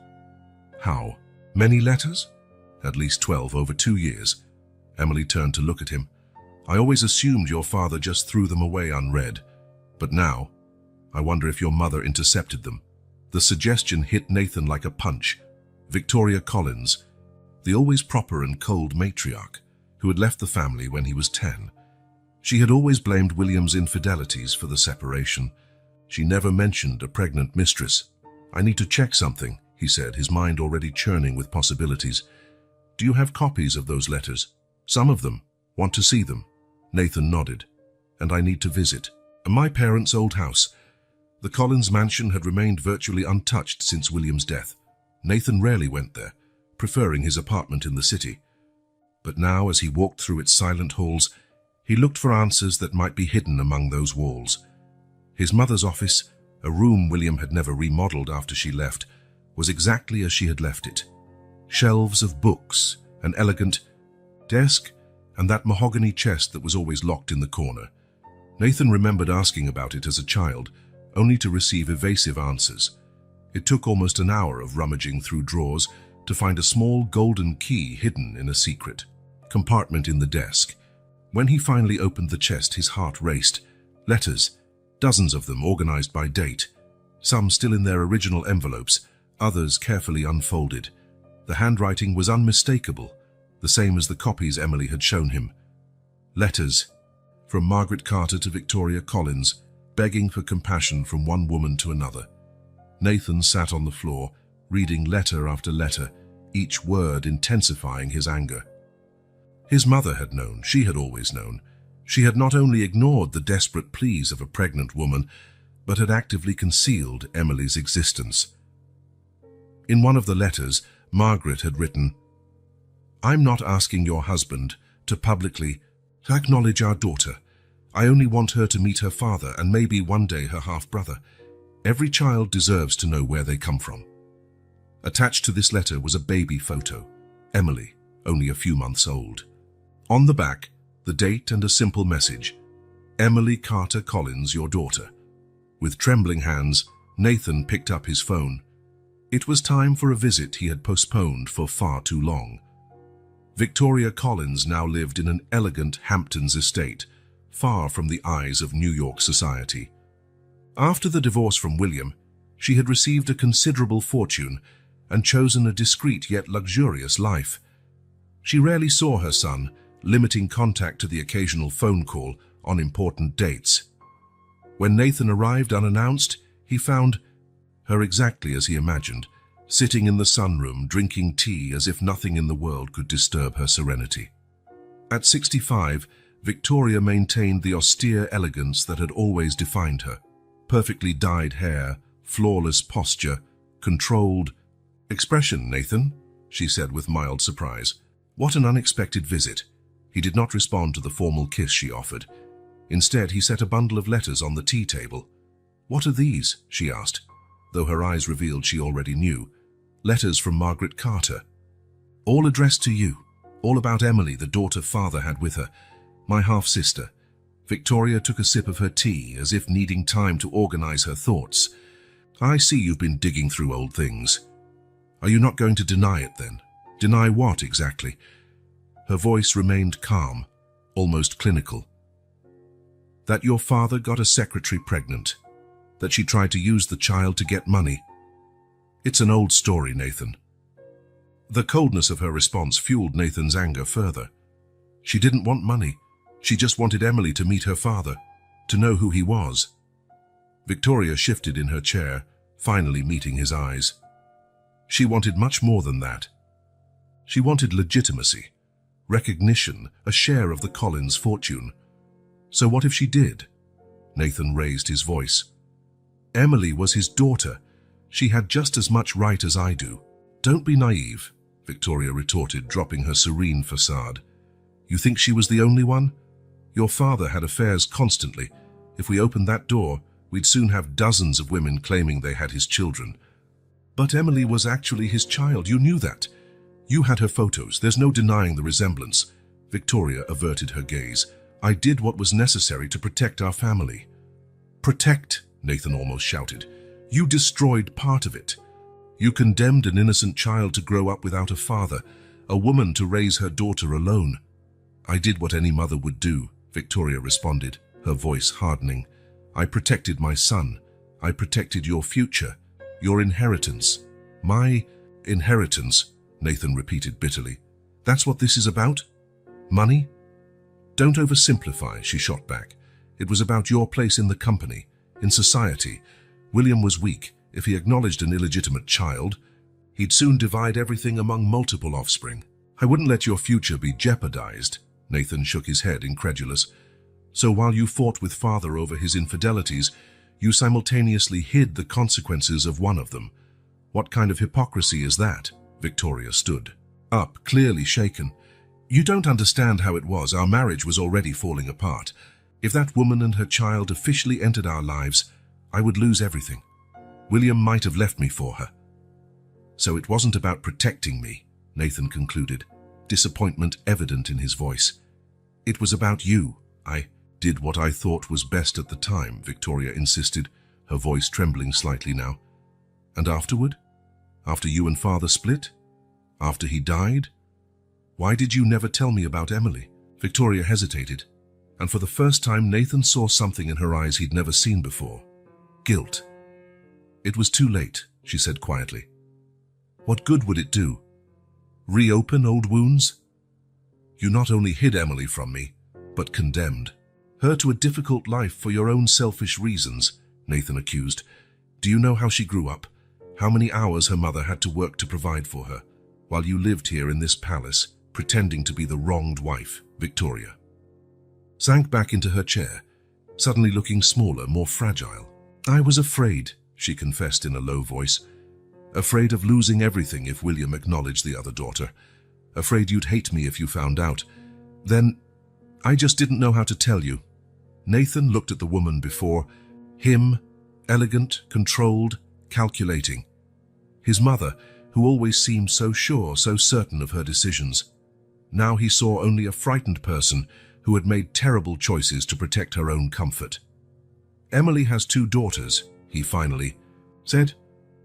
"How? Many letters?" "At least 12 over 2 years." Emily turned to look at him. "I always assumed your father just threw them away unread. But now, I wonder if your mother intercepted them." The suggestion hit Nathan like a punch. Victoria Collins, the always proper and cold matriarch, who had left the family when he was 10. She had always blamed William's infidelities for the separation. She never mentioned a pregnant mistress. "I need to check something," he said, his mind already churning with possibilities. "Do you have copies of those letters?" "Some of them. Want to see them?" Nathan nodded. "And I need to visit my parents' old house." The Collins mansion had remained virtually untouched since William's death. Nathan rarely went there, preferring his apartment in the city. But now, as he walked through its silent halls, he looked for answers that might be hidden among those walls. His mother's office, a room William had never remodeled after she left, was exactly as she had left it. Shelves of books, an elegant desk, and that mahogany chest that was always locked in the corner. Nathan remembered asking about it as a child, only to receive evasive answers. It took almost an hour of rummaging through drawers to find a small golden key hidden in a secret compartment in the desk. When he finally opened the chest, his heart raced. Letters, dozens of them organized by date, some still in their original envelopes, others carefully unfolded. The handwriting was unmistakable, the same as the copies Emily had shown him. Letters from Margaret Carter to Victoria Collins, begging for compassion from one woman to another. Nathan sat on the floor, reading letter after letter, each word intensifying his anger. His mother had known, she had always known. She had not only ignored the desperate pleas of a pregnant woman, but had actively concealed Emily's existence. In one of the letters, Margaret had written, "I'm not asking your husband to publicly acknowledge our daughter. I only want her to meet her father and maybe one day her half-brother. Every child deserves to know where they come from." Attached to this letter was a baby photo, Emily, only a few months old. On the back, the date and a simple message, "Emily Carter Collins, your daughter." With trembling hands, Nathan picked up his phone. It was time for a visit he had postponed for far too long. Victoria Collins now lived in an elegant Hamptons estate, far from the eyes of New York society. After the divorce from William, she had received a considerable fortune and chosen a discreet yet luxurious life. She rarely saw her son, limiting contact to the occasional phone call on important dates. When Nathan arrived unannounced, he found her exactly as he imagined, sitting in the sunroom drinking tea as if nothing in the world could disturb her serenity. At 65, Victoria maintained the austere elegance that had always defined her. Perfectly dyed hair, flawless posture, controlled expression. "Nathan," she said with mild surprise. "What an unexpected visit." He did not respond to the formal kiss she offered. Instead, he set a bundle of letters on the tea table. "What are these?" she asked, though her eyes revealed she already knew. "Letters from Margaret Carter. All addressed to you. All about Emily, the daughter father had with her. My half-sister. Victoria took a sip of her tea, as if needing time to organize her thoughts. I see you've been digging through old things. Are you not going to deny it then? Deny what exactly? Her voice remained calm, almost clinical. That your father got a secretary pregnant. That she tried to use the child to get money. It's an old story, Nathan. The coldness of her response fueled Nathan's anger further. She didn't want money. She just wanted Emily to meet her father, to know who he was. Victoria shifted in her chair, finally meeting his eyes. She wanted much more than that. She wanted legitimacy, recognition, a share of the Collins fortune. So what if she did? Nathan raised his voice. Emily was his daughter. She had just as much right as I do. Don't be naive, Victoria retorted, dropping her serene facade. You think she was the only one? Your father had affairs constantly. If we opened that door, we'd soon have dozens of women claiming they had his children. But Emily was actually his child. You knew that. You had her photos. There's no denying the resemblance. Victoria averted her gaze. I did what was necessary to protect our family. Protect, Nathan almost shouted. You destroyed part of it. You condemned an innocent child to grow up without a father, a woman to raise her daughter alone. I did what any mother would do, Victoria responded, her voice hardening. I protected my son. I protected your future, your inheritance. My inheritance, Nathan repeated bitterly. That's what this is about? Money? Don't oversimplify, she shot back. It was about your place in the company, in society. William was weak. If he acknowledged an illegitimate child, he'd soon divide everything among multiple offspring. I wouldn't let your future be jeopardized. Nathan shook his head, incredulous. So while you fought with father over his infidelities, you simultaneously hid the consequences of one of them. What kind of hypocrisy is that? Victoria stood up, clearly shaken. You don't understand how it was. Our marriage was already falling apart. If that woman and her child officially entered our lives, I would lose everything. William might have left me for her. So it wasn't about protecting me, Nathan concluded, disappointment evident in his voice. It was about you. I did what I thought was best at the time, Victoria insisted, her voice trembling slightly now. And afterward? After you and father split? After he died? Why did you never tell me about Emily? Victoria hesitated, and for the first time Nathan saw something in her eyes he'd never seen before. Guilt. It was too late, she said quietly. What good would it do? Reopen old wounds? You not only hid Emily from me, but condemned her to a difficult life for your own selfish reasons, Nathan accused. Do you know how she grew up? How many hours her mother had to work to provide for her, while you lived here in this palace, pretending to be the wronged wife? Victoria sank back into her chair, suddenly looking smaller, more fragile. I was afraid, she confessed in a low voice. Afraid of losing everything if William acknowledged the other daughter. Afraid you'd hate me if you found out. Then, I just didn't know how to tell you. Nathan looked at the woman before him, elegant, controlled, calculating. His mother, who always seemed so sure, so certain of her decisions. Now he saw only a frightened person who had made terrible choices to protect her own comfort. Emily has 2 daughters, he finally said.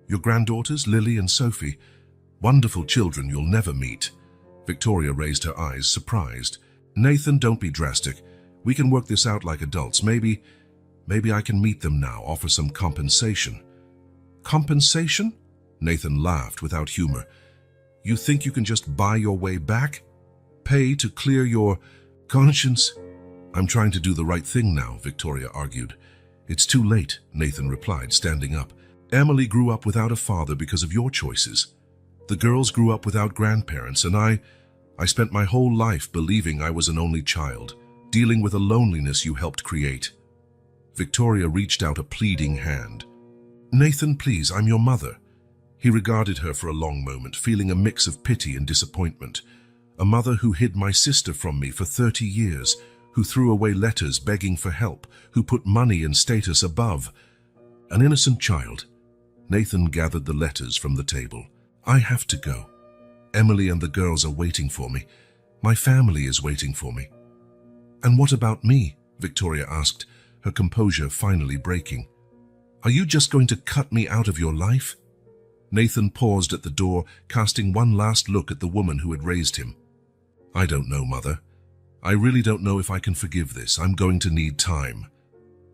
Your granddaughters, Lily and Sophie. Wonderful children you'll never meet. Victoria raised her eyes, surprised. Nathan, don't be drastic. We can work this out like adults. Maybe I can meet them now, offer some compensation. Compensation? Nathan laughed without humor. You think you can just buy your way back? Pay to clear your conscience? I'm trying to do the right thing now, Victoria argued. It's too late, Nathan replied, standing up. Emily grew up without a father because of your choices. The girls grew up without grandparents, and I spent my whole life believing I was an only child, dealing with a loneliness you helped create. Victoria reached out a pleading hand. Nathan, please, I'm your mother. He regarded her for a long moment, feeling a mix of pity and disappointment. A mother who hid my sister from me for 30 years, who threw away letters begging for help, who put money and status above. An innocent child. Nathan gathered the letters from the table. I have to go. Emily and the girls are waiting for me. My family is waiting for me. "And what about me?" Victoria asked, her composure finally breaking. "Are you just going to cut me out of your life?" Nathan paused at the door, casting one last look at the woman who had raised him. "I don't know, Mother. I really don't know if I can forgive this. I'm going to need time."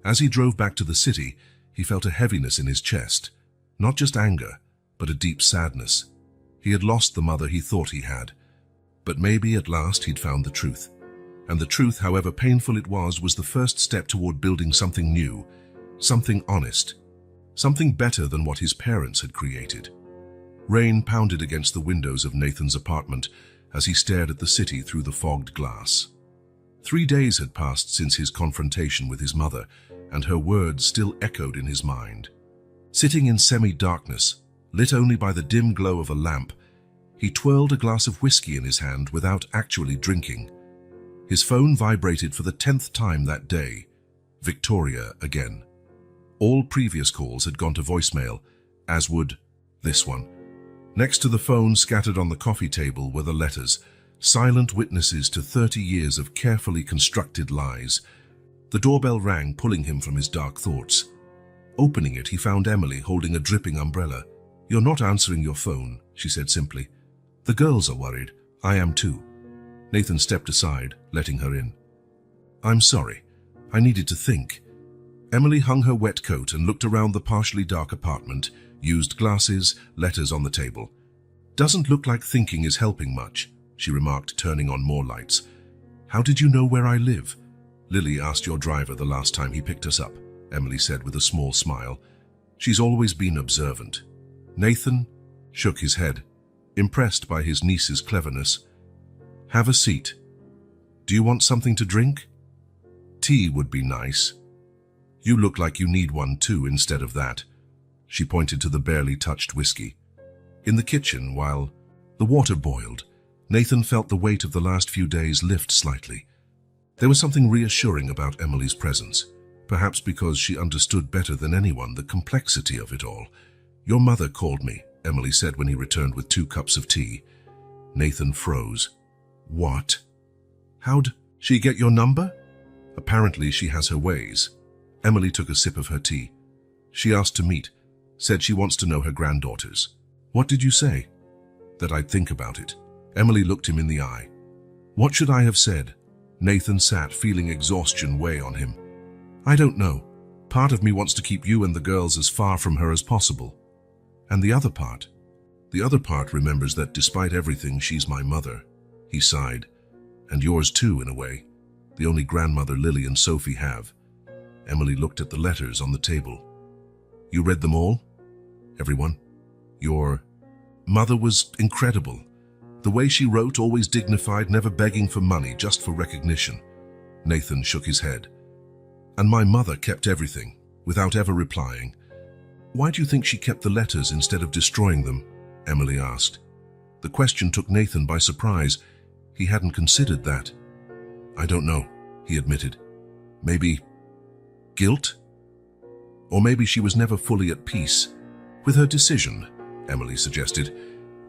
As he drove back to the city, he felt a heaviness in his chest. Not just anger, but a deep sadness. He had lost the mother he thought he had. But maybe at last he'd found the truth. And the truth, however painful it was the first step toward building something new, something honest, something better than what his parents had created. Rain pounded against the windows of Nathan's apartment as he stared at the city through the fogged glass. 3 days had passed since his confrontation with his mother, and her words still echoed in his mind. Sitting in semi-darkness, lit only by the dim glow of a lamp, he twirled a glass of whiskey in his hand without actually drinking. His phone vibrated for the 10th time that day. Victoria again. All previous calls had gone to voicemail, as would this one. Next to the phone, scattered on the coffee table, were the letters, silent witnesses to 30 years of carefully constructed lies. The doorbell rang, pulling him from his dark thoughts. Opening it, he found Emily holding a dripping umbrella. "You're not answering your phone," she said simply. "The girls are worried. I am too." Nathan stepped aside, letting her in. "I'm sorry. I needed to think." Emily hung her wet coat and looked around the partially dark apartment, used glasses, letters on the table. "Doesn't look like thinking is helping much," she remarked, turning on more lights. "How did you know where I live?" "Lily asked your driver the last time he picked us up," Emily said with a small smile. "She's always been observant." Nathan shook his head, impressed by his niece's cleverness. "Have a seat. Do you want something to drink?" "Tea would be nice." "You look like you need one too instead of that." She pointed to the barely touched whiskey. In the kitchen, while the water boiled, Nathan felt the weight of the last few days lift slightly. There was something reassuring about Emily's presence, perhaps because she understood better than anyone the complexity of it all. "Your mother called me," Emily said when he returned with 2 cups of tea. Nathan froze. "What? How'd she get your number?" "Apparently she has her ways." Emily took a sip of her tea. "She asked to meet, said she wants to know her granddaughters." "What did you say?" "That I'd think about it." Emily looked him in the eye. "What should I have said?" Nathan sat, feeling exhaustion weigh on him. "I don't know. Part of me wants to keep you and the girls as far from her as possible. And the other part? The other part remembers that despite everything, she's my mother." He sighed. "And yours too, in a way. The only grandmother Lily and Sophie have." Emily looked at the letters on the table. "You read them all? Everyone? Your mother was incredible. The way she wrote, always dignified, never begging for money, just for recognition." Nathan shook his head. "And my mother kept everything, without ever replying." "Why do you think she kept the letters instead of destroying them?" Emily asked. The question took Nathan by surprise. He hadn't considered that. "I don't know," he admitted. "Maybe guilt? Or maybe she was never fully at peace with her decision," Emily suggested.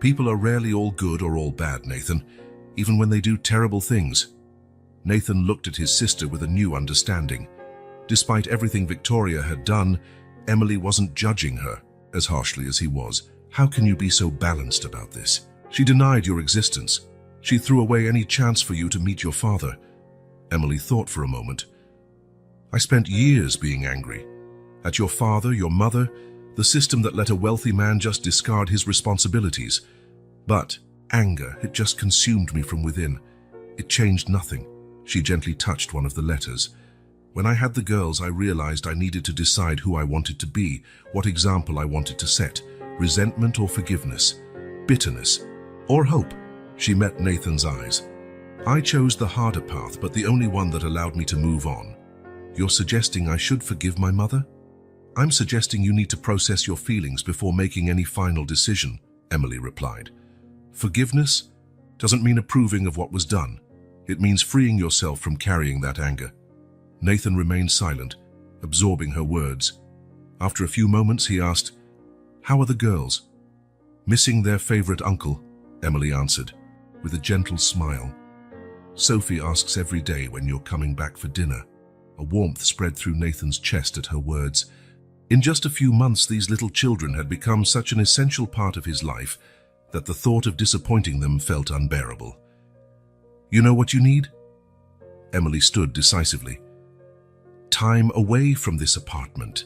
"People are rarely all good or all bad, Nathan, even when they do terrible things." Nathan looked at his sister with a new understanding. Despite everything Victoria had done, Emily wasn't judging her as harshly as he was. "How can you be so balanced about this? She denied your existence. She threw away any chance for you to meet your father." Emily thought for a moment. "I spent years being angry. At your father, your mother, the system that let a wealthy man just discard his responsibilities. But anger, it just consumed me from within. It changed nothing." She gently touched one of the letters. "When I had the girls, I realized I needed to decide who I wanted to be, what example I wanted to set, resentment or forgiveness, bitterness or hope." She met Nathan's eyes. "I chose the harder path, but the only one that allowed me to move on." "You're suggesting I should forgive my mother?" "I'm suggesting you need to process your feelings before making any final decision," Emily replied. "Forgiveness doesn't mean approving of what was done. It means freeing yourself from carrying that anger." Nathan remained silent, absorbing her words. After a few moments, he asked, "How are the girls?" "Missing their favorite uncle," Emily answered, with a gentle smile. Sophie asks every day when you're coming back for dinner. A warmth spread through Nathan's chest at her words. In just a few months, these little children had become such an essential part of his life that the thought of disappointing them felt unbearable. You know what you need? Emily stood decisively. Time away from this apartment.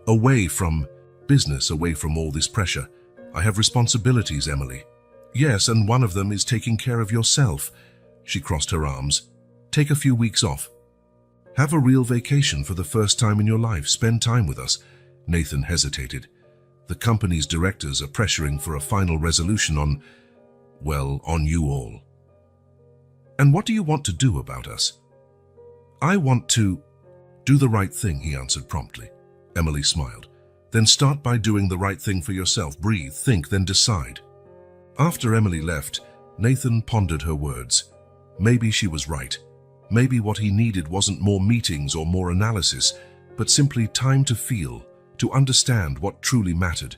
Away from business, away from all this pressure. I have responsibilities, Emily. Yes, and one of them is taking care of yourself. She crossed her arms. Take a few weeks off. Have a real vacation for the first time in your life. Spend time with us. Nathan hesitated. The company's directors are pressuring for a final resolution on you all. And what do you want to do about us? I want to do the right thing, he answered promptly. Emily smiled. Then start by doing the right thing for yourself. Breathe, think, then decide. After Emily left, Nathan pondered her words. Maybe she was right. Maybe what he needed wasn't more meetings or more analysis, but simply time to feel, to understand what truly mattered.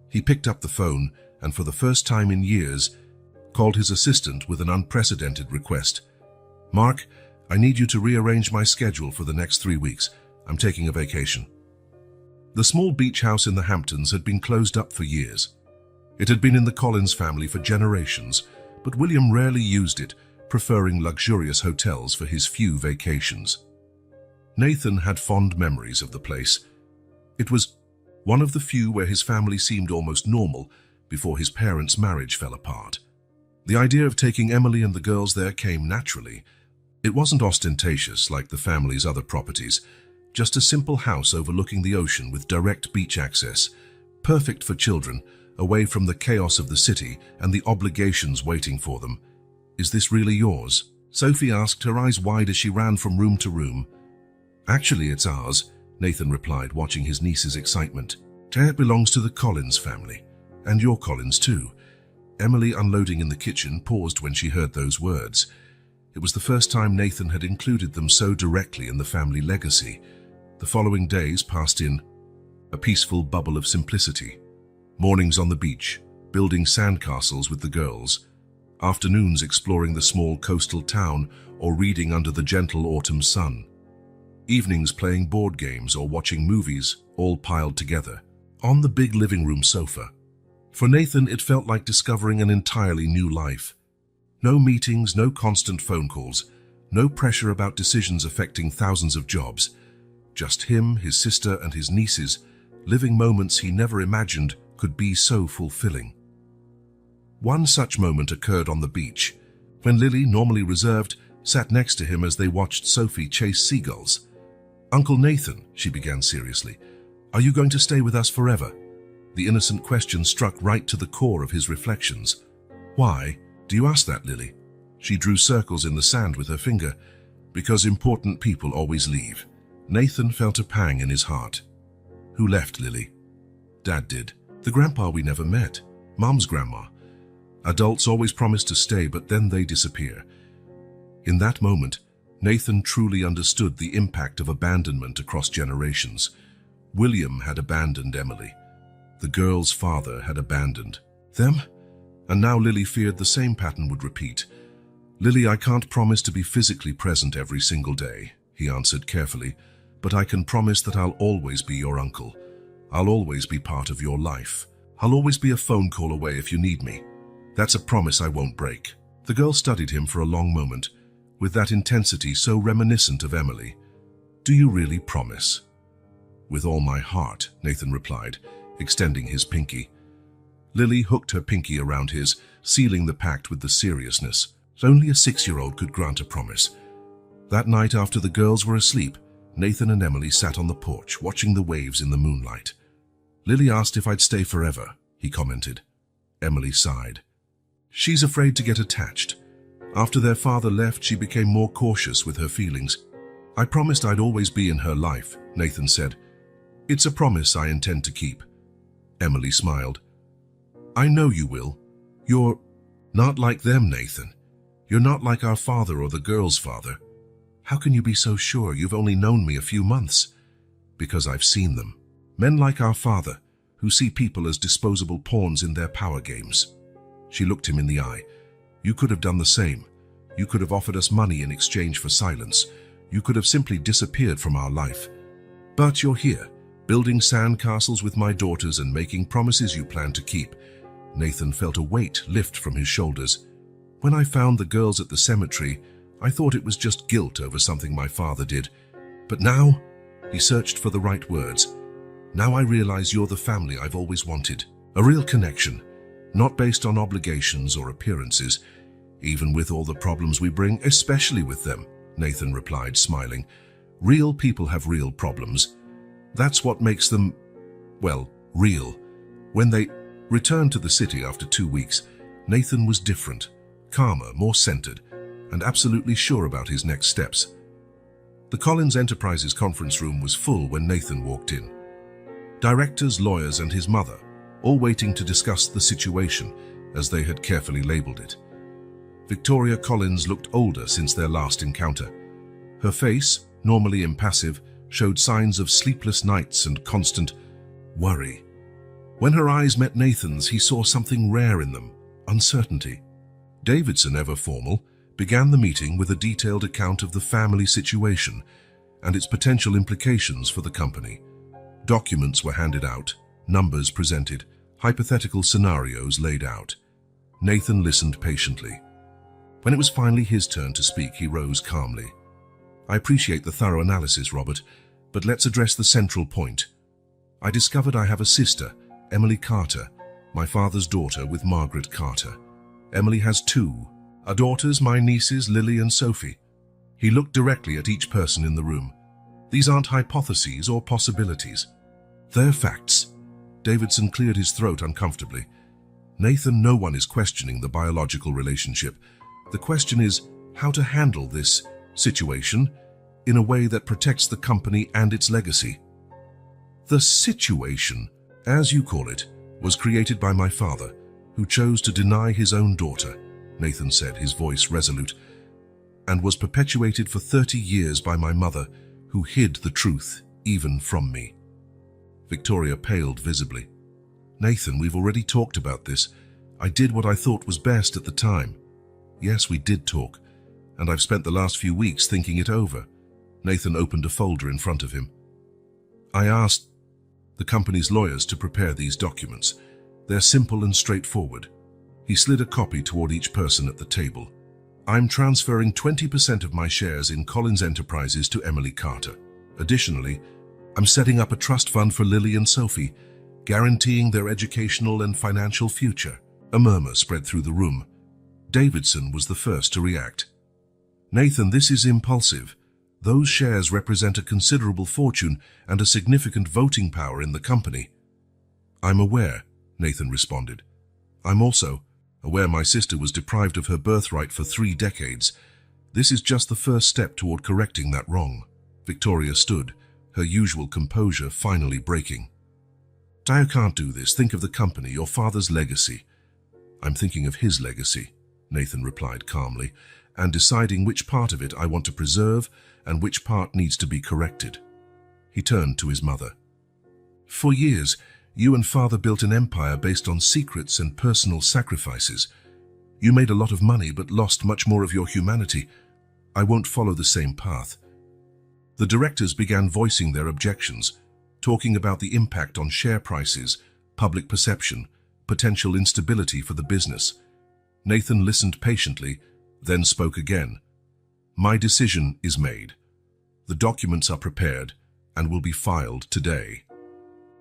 He picked up the phone and, for the first time in years, called his assistant with an unprecedented request. Mark, I need you to rearrange my schedule for the next 3 weeks. I'm taking a vacation. The small beach house in the Hamptons had been closed up for years. It had been in the Collins family for generations, but William rarely used it, preferring luxurious hotels for his few vacations. Nathan had fond memories of the place. It was one of the few where his family seemed almost normal before his parents' marriage fell apart. The idea of taking Emily and the girls there came naturally. It wasn't ostentatious like the family's other properties, just a simple house overlooking the ocean with direct beach access, perfect for children, away from the chaos of the city and the obligations waiting for them. Is this really yours? Sophie asked, her eyes wide as she ran from room to room. Actually, it's ours, Nathan replied, watching his niece's excitement. It belongs to the Collins family, and your Collins too. Emily, unloading in the kitchen, paused when she heard those words. It was the first time Nathan had included them so directly in the family legacy. The following days passed in a peaceful bubble of simplicity. Mornings on the beach, building sandcastles with the girls. Afternoons exploring the small coastal town or reading under the gentle autumn sun. Evenings playing board games or watching movies, all piled together, on the big living room sofa. For Nathan, it felt like discovering an entirely new life. No meetings, no constant phone calls, no pressure about decisions affecting thousands of jobs. Just him, his sister, and his nieces, living moments he never imagined could be so fulfilling. One such moment occurred on the beach, when Lily, normally reserved, sat next to him as they watched Sophie chase seagulls. Uncle Nathan, she began seriously, are you going to stay with us forever? The innocent question struck right to the core of his reflections. Why do you ask that, Lily? She drew circles in the sand with her finger. Because important people always leave. Nathan felt a pang in his heart. Who left, Lily? Dad did. The grandpa we never met. Mom's grandma. Adults always promise to stay, but then they disappear. In that moment, Nathan truly understood the impact of abandonment across generations. William had abandoned Emily. The girl's father had abandoned them, and now Lily feared the same pattern would repeat. Lily, I can't promise to be physically present every single day, he answered carefully, but I can promise that I'll always be your uncle. I'll always be part of your life. I'll always be a phone call away if you need me. That's a promise I won't break. The girl studied him for a long moment, with that intensity so reminiscent of Emily. Do you really promise? With all my heart, Nathan replied, extending his pinky. Lily hooked her pinky around his, sealing the pact with the seriousness. Only a 6-year-old could grant a promise. That night, after the girls were asleep, Nathan and Emily sat on the porch, watching the waves in the moonlight. Lily asked if I'd stay forever, he commented. Emily sighed. She's afraid to get attached. After their father left, she became more cautious with her feelings. I promised I'd always be in her life, Nathan said. It's a promise I intend to keep. Emily smiled. I know you will. You're not like them, Nathan. You're not like our father or the girl's father. How can you be so sure? You've only known me a few months. Because I've seen them. Men like our father, who see people as disposable pawns in their power games. She looked him in the eye. You could have done the same. You could have offered us money in exchange for silence. You could have simply disappeared from our life. But you're here, building sandcastles with my daughters and making promises you plan to keep. Nathan felt a weight lift from his shoulders. When I found the girls at the cemetery, I thought it was just guilt over something my father did. But now, he searched for the right words. Now I realize you're the family I've always wanted. A real connection, not based on obligations or appearances, even with all the problems we bring, especially with them, Nathan replied, smiling. Real people have real problems. That's what makes them, well, real. When they returned to the city after 2 weeks, Nathan was different, calmer, more centered, and absolutely sure about his next steps. The Collins Enterprises conference room was full when Nathan walked in. Directors, lawyers, and his mother, all waiting to discuss the situation, as they had carefully labeled it. Victoria Collins looked older since their last encounter. Her face, normally impassive, showed signs of sleepless nights and constant worry. When her eyes met Nathan's, he saw something rare in them, uncertainty. Davidson, ever formal, began the meeting with a detailed account of the family situation and its potential implications for the company. Documents were handed out, numbers presented, hypothetical scenarios laid out. Nathan listened patiently. When it was finally his turn to speak, he rose calmly. I appreciate the thorough analysis, Robert, but let's address the central point. I discovered I have a sister, Emily Carter, my father's daughter with Margaret Carter. Emily has 2. Our daughters, my nieces, Lily and Sophie. He looked directly at each person in the room. These aren't hypotheses or possibilities. They're facts. Davidson cleared his throat uncomfortably. Nathan, no one is questioning the biological relationship. The question is how to handle this situation in a way that protects the company and its legacy. The situation, as you call it, was created by my father, who chose to deny his own daughter, Nathan said, his voice resolute, and was perpetuated for 30 years by my mother, who hid the truth even from me. Victoria paled visibly. Nathan, we've already talked about this. I did what I thought was best at the time. Yes, we did talk, and I've spent the last few weeks thinking it over. Nathan opened a folder in front of him. I asked the company's lawyers to prepare these documents. They're simple and straightforward. He slid a copy toward each person at the table. I'm transferring 20% of my shares in Collins Enterprises to Emily Carter. Additionally, I'm setting up a trust fund for Lily and Sophie, guaranteeing their educational and financial future. A murmur spread through the room. Davidson was the first to react. Nathan, this is impulsive. Those shares represent a considerable fortune and a significant voting power in the company. I'm aware, Nathan responded. I'm also aware my sister was deprived of her birthright for 3 decades. This is just the first step toward correcting that wrong. Victoria stood, her usual composure finally breaking. I can't do this. Think of the company, your father's legacy. I'm thinking of his legacy, Nathan replied calmly, and deciding which part of it I want to preserve and which part needs to be corrected. He turned to his mother. For years, you and father built an empire based on secrets and personal sacrifices. You made a lot of money but lost much more of your humanity. I won't follow the same path. The directors began voicing their objections, talking about the impact on share prices, public perception, potential instability for the business. Nathan listened patiently, then spoke again. My decision is made. The documents are prepared and will be filed today.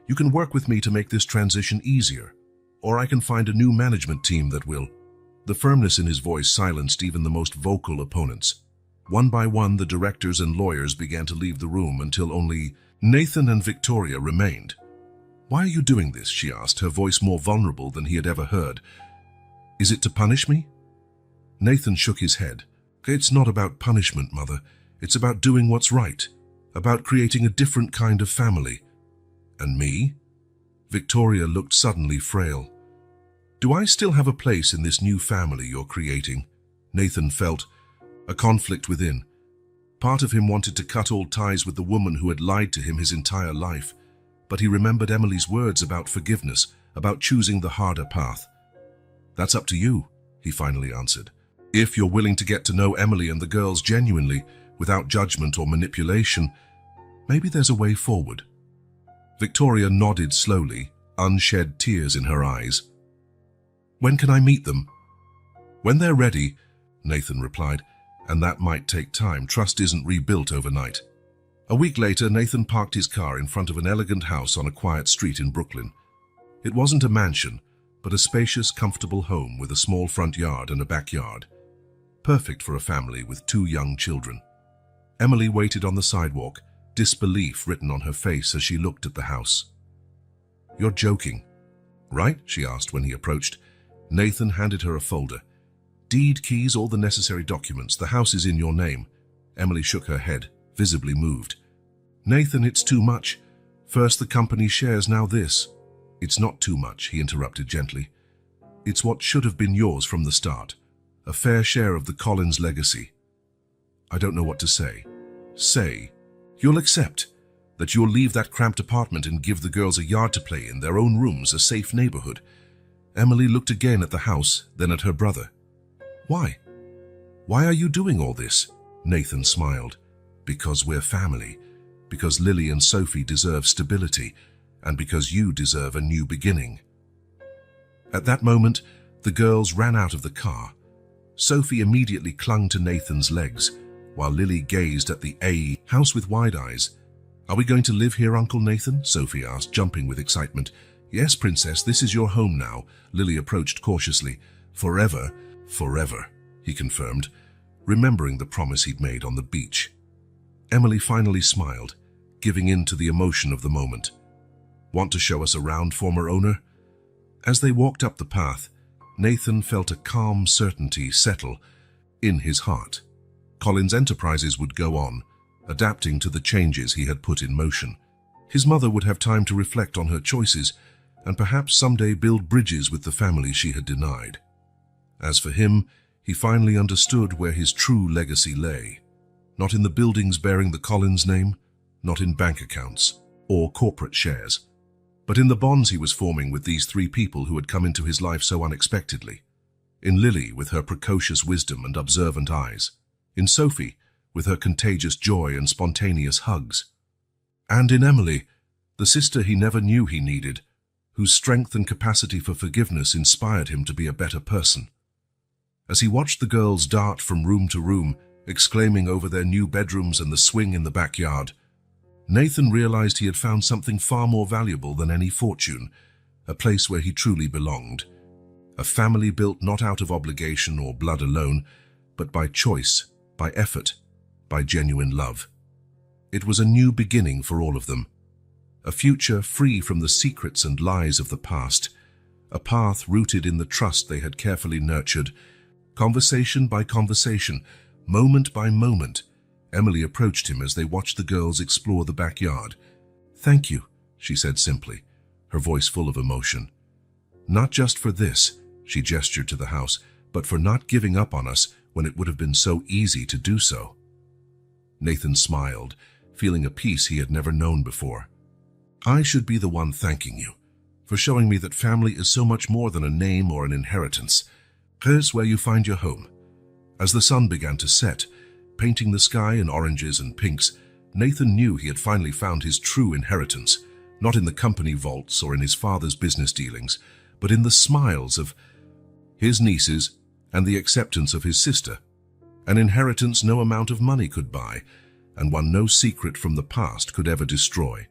You can work with me to make this transition easier, or I can find a new management team that will. The firmness in his voice silenced even the most vocal opponents. One by one, the directors and lawyers began to leave the room until only Nathan and Victoria remained. Why are you doing this? She asked, her voice more vulnerable than he had ever heard. Is it to punish me? Nathan shook his head. It's not about punishment, Mother. It's about doing what's right, about creating a different kind of family. And me? Victoria looked suddenly frail. Do I still have a place in this new family you're creating? Nathan felt a conflict within. Part of him wanted to cut all ties with the woman who had lied to him his entire life, but he remembered Emily's words about forgiveness, about choosing the harder path. That's up to you, he finally answered. If you're willing to get to know Emily and the girls genuinely, without judgment or manipulation, maybe there's a way forward. Victoria nodded slowly, unshed tears in her eyes. When can I meet them? When they're ready, Nathan replied, and that might take time. Trust isn't rebuilt overnight. A week later, Nathan parked his car in front of an elegant house on a quiet street in Brooklyn. It wasn't a mansion, but a spacious, comfortable home with a small front yard and a backyard. Perfect for a family with 2 young children. Emily waited on the sidewalk, disbelief written on her face as she looked at the house. "You're joking, right?" she asked when he approached. Nathan handed her a folder. "Deed, keys, all the necessary documents. The house is in your name." Emily shook her head, visibly moved. "Nathan, it's too much. First the company shares, now this." "It's not too much," he interrupted gently. "It's what should have been yours from the start. A fair share of the Collins legacy." "I don't know what to say." "Say, you'll accept. That you'll leave that cramped apartment and give the girls a yard to play in, their own rooms, a safe neighborhood." Emily looked again at the house, then at her brother. "Why? Why are you doing all this?" Nathan smiled. "Because we're family. Because Lily and Sophie deserve stability. And because you deserve a new beginning." At that moment, the girls ran out of the car. Sophie immediately clung to Nathan's legs, while Lily gazed at the house with wide eyes. "Are we going to live here, Uncle Nathan?" Sophie asked, jumping with excitement. "Yes, Princess, this is your home now." Lily approached cautiously. "Forever, forever," he confirmed, remembering the promise he'd made on the beach. Emily finally smiled, giving in to the emotion of the moment. "Want to show us around, former owner?" As they walked up the path, Nathan felt a calm certainty settle in his heart. Collins Enterprises would go on, adapting to the changes he had put in motion. His mother would have time to reflect on her choices and perhaps someday build bridges with the family she had denied. As for him, he finally understood where his true legacy lay. Not in the buildings bearing the Collins name, not in bank accounts or corporate shares, but in the bonds he was forming with these 3 people who had come into his life so unexpectedly. In Lily, with her precocious wisdom and observant eyes. In Sophie, with her contagious joy and spontaneous hugs. And in Emily, the sister he never knew he needed, whose strength and capacity for forgiveness inspired him to be a better person. As he watched the girls dart from room to room, exclaiming over their new bedrooms and the swing in the backyard, Nathan realized he had found something far more valuable than any fortune, a place where he truly belonged. A family built not out of obligation or blood alone, but by choice, by effort, by genuine love. It was a new beginning for all of them. A future free from the secrets and lies of the past. A path rooted in the trust they had carefully nurtured. Conversation by conversation, moment by moment, Emily approached him as they watched the girls explore the backyard. "Thank you," she said simply, her voice full of emotion. "Not just for this," she gestured to the house, "but for not giving up on us when it would have been so easy to do so." Nathan smiled, feeling a peace he had never known before. "I should be the one thanking you, for showing me that family is so much more than a name or an inheritance. Here's where you find your home." As the sun began to set, painting the sky in oranges and pinks, Nathan knew he had finally found his true inheritance, not in the company vaults or in his father's business dealings, but in the smiles of his nieces and the acceptance of his sister. An inheritance no amount of money could buy, and one no secret from the past could ever destroy.